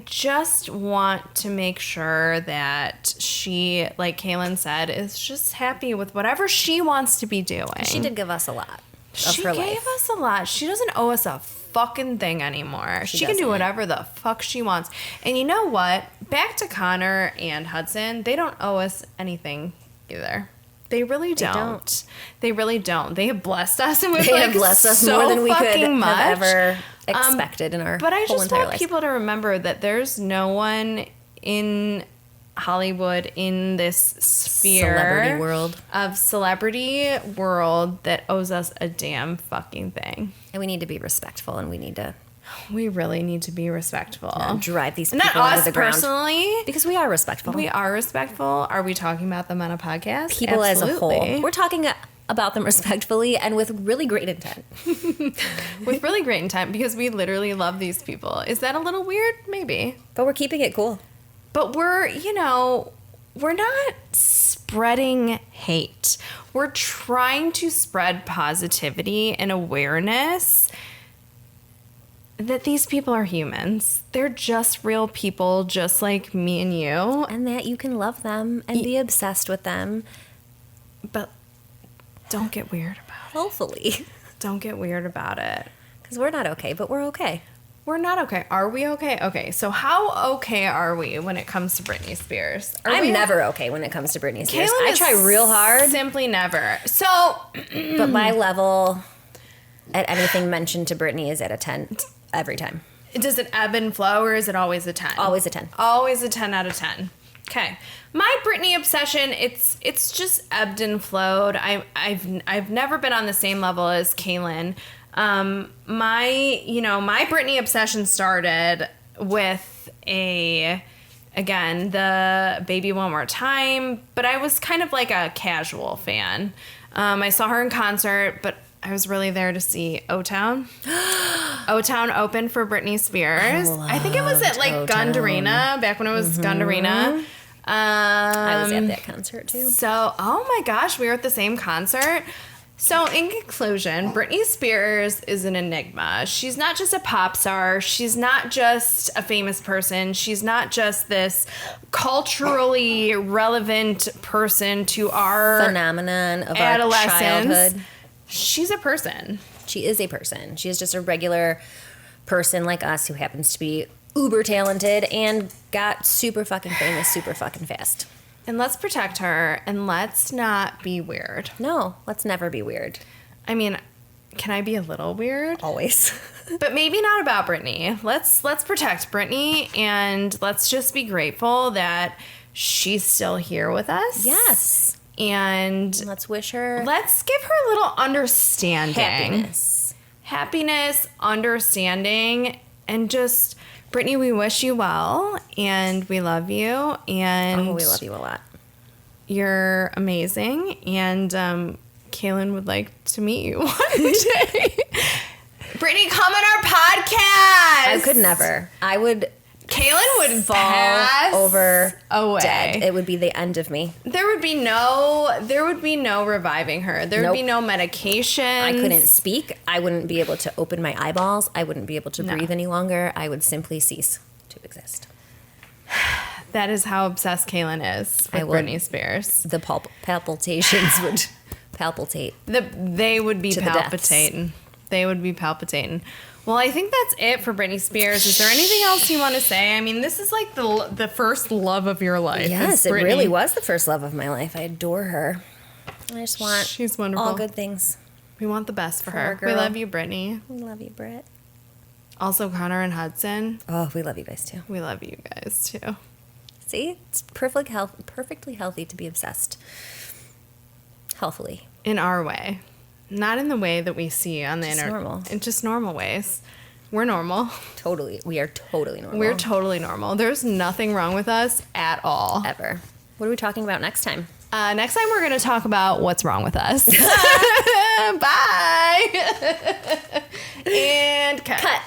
Speaker 1: just want to make sure that she, like Kaelin said, is just happy with whatever she wants to be doing.
Speaker 2: She did give us a lot of
Speaker 1: She
Speaker 2: her
Speaker 1: gave
Speaker 2: life.
Speaker 1: us a lot. She doesn't owe us a fucking thing anymore. She can do
Speaker 2: doesn't.
Speaker 1: whatever the fuck she wants. And you know what? Back to Connor and Hudson, they don't owe us anything either. They really don't. They really don't. They have blessed us and
Speaker 2: They have blessed us more than we could have ever expected in our
Speaker 1: But I
Speaker 2: whole
Speaker 1: just
Speaker 2: entire
Speaker 1: want
Speaker 2: lives.
Speaker 1: people to remember that there's no one in Hollywood, in this sphere celebrity world that owes us a damn fucking thing.
Speaker 2: And we need to be respectful, and
Speaker 1: we really need to be respectful.
Speaker 2: Drive these people
Speaker 1: Not
Speaker 2: into
Speaker 1: us
Speaker 2: the ground.
Speaker 1: Personally.
Speaker 2: Because we are respectful.
Speaker 1: We are respectful. Are we talking about them on a podcast?
Speaker 2: People
Speaker 1: Absolutely.
Speaker 2: as a whole. We're talking about them respectfully and with really great intent.
Speaker 1: With really great intent, because we literally love these people. Is that a little weird? Maybe.
Speaker 2: But we're keeping it cool.
Speaker 1: But we're not spreading hate. We're trying to spread positivity and awareness that these people are humans. They're just real people, just like me and you.
Speaker 2: And that you can love them and be obsessed with them.
Speaker 1: But don't get weird about it.
Speaker 2: Hopefully.
Speaker 1: Don't get weird about it.
Speaker 2: Because we're not okay, but we're okay.
Speaker 1: We're not okay. Are we okay? Okay, so how okay are we when it comes to Britney Spears?
Speaker 2: I'm never okay when it comes to Britney Spears.
Speaker 1: Kaelin
Speaker 2: I try real hard.
Speaker 1: Simply never. So,
Speaker 2: but my level at anything mentioned to Britney is at a 10 every time.
Speaker 1: Does it ebb and flow, or is it always a 10?
Speaker 2: Always a 10.
Speaker 1: Always a 10 out of 10. Okay. My Britney obsession, it's just ebbed and flowed. I've never been on the same level as Kaelin. My Britney obsession started with the Baby One More Time, but I was kind of like a casual fan. I saw her in concert, but I was really there to see O-Town. O-Town opened for Britney Spears. I think it was at like Gund Arena, back when it was Gund Arena.
Speaker 2: I was at that concert too.
Speaker 1: So, oh my gosh, we were at the same concert. So, in conclusion, Britney Spears is an enigma. She's not just a pop star. She's not just a famous person. She's not just this culturally relevant person to our
Speaker 2: phenomenon of
Speaker 1: adolescence.
Speaker 2: Our childhood.
Speaker 1: She's a person.
Speaker 2: She is a person. She is just a regular person like us who happens to be uber talented and got super fucking famous super fucking fast.
Speaker 1: And let's protect her, and let's not be weird.
Speaker 2: No, let's never be weird.
Speaker 1: I mean, can I be a little weird?
Speaker 2: Always.
Speaker 1: But maybe not about Britney. Let's protect Britney, and let's just be grateful that she's still here with us.
Speaker 2: Yes.
Speaker 1: And
Speaker 2: let's wish her...
Speaker 1: Let's give her a little understanding.
Speaker 2: Happiness,
Speaker 1: understanding, and just... Britney, we wish you well, and we love you, and...
Speaker 2: Oh, we love you a lot.
Speaker 1: You're amazing, and Kaelin would like to meet you one day. Britney, come on our podcast!
Speaker 2: I could never. I would...
Speaker 1: Kaelin would
Speaker 2: fall over
Speaker 1: away.
Speaker 2: Dead. It would be the end of me.
Speaker 1: There would be no reviving her. There would be no medication.
Speaker 2: I couldn't speak. I wouldn't be able to open my eyeballs. I wouldn't be able to breathe any longer. I would simply cease to exist.
Speaker 1: That is how obsessed Kaelin is with Britney Spears.
Speaker 2: The palpitations would palpitate.
Speaker 1: They would be palpitating. They would be palpitating. Well, I think that's it for Britney Spears. Is there anything else you want to say? I mean, this is like the first love of your life.
Speaker 2: Yes, it really was the first love of my life. I adore her. I just want
Speaker 1: She's wonderful.
Speaker 2: All good things.
Speaker 1: We want the best for her.
Speaker 2: Girl.
Speaker 1: We love you, Britney.
Speaker 2: We love you, Britt.
Speaker 1: Also, Connor and Hudson.
Speaker 2: Oh, we love you guys too.
Speaker 1: We love you guys too.
Speaker 2: See, it's perfectly healthy to be obsessed. Healthily.
Speaker 1: In our way. Not in the way that we see on the internet.
Speaker 2: Normal.
Speaker 1: In just normal ways. We're normal.
Speaker 2: Totally. We are totally normal.
Speaker 1: We're totally normal. There's nothing wrong with us at all.
Speaker 2: Ever. What are we talking about next time?
Speaker 1: Next time we're going to talk about what's wrong with us. Bye. And cut.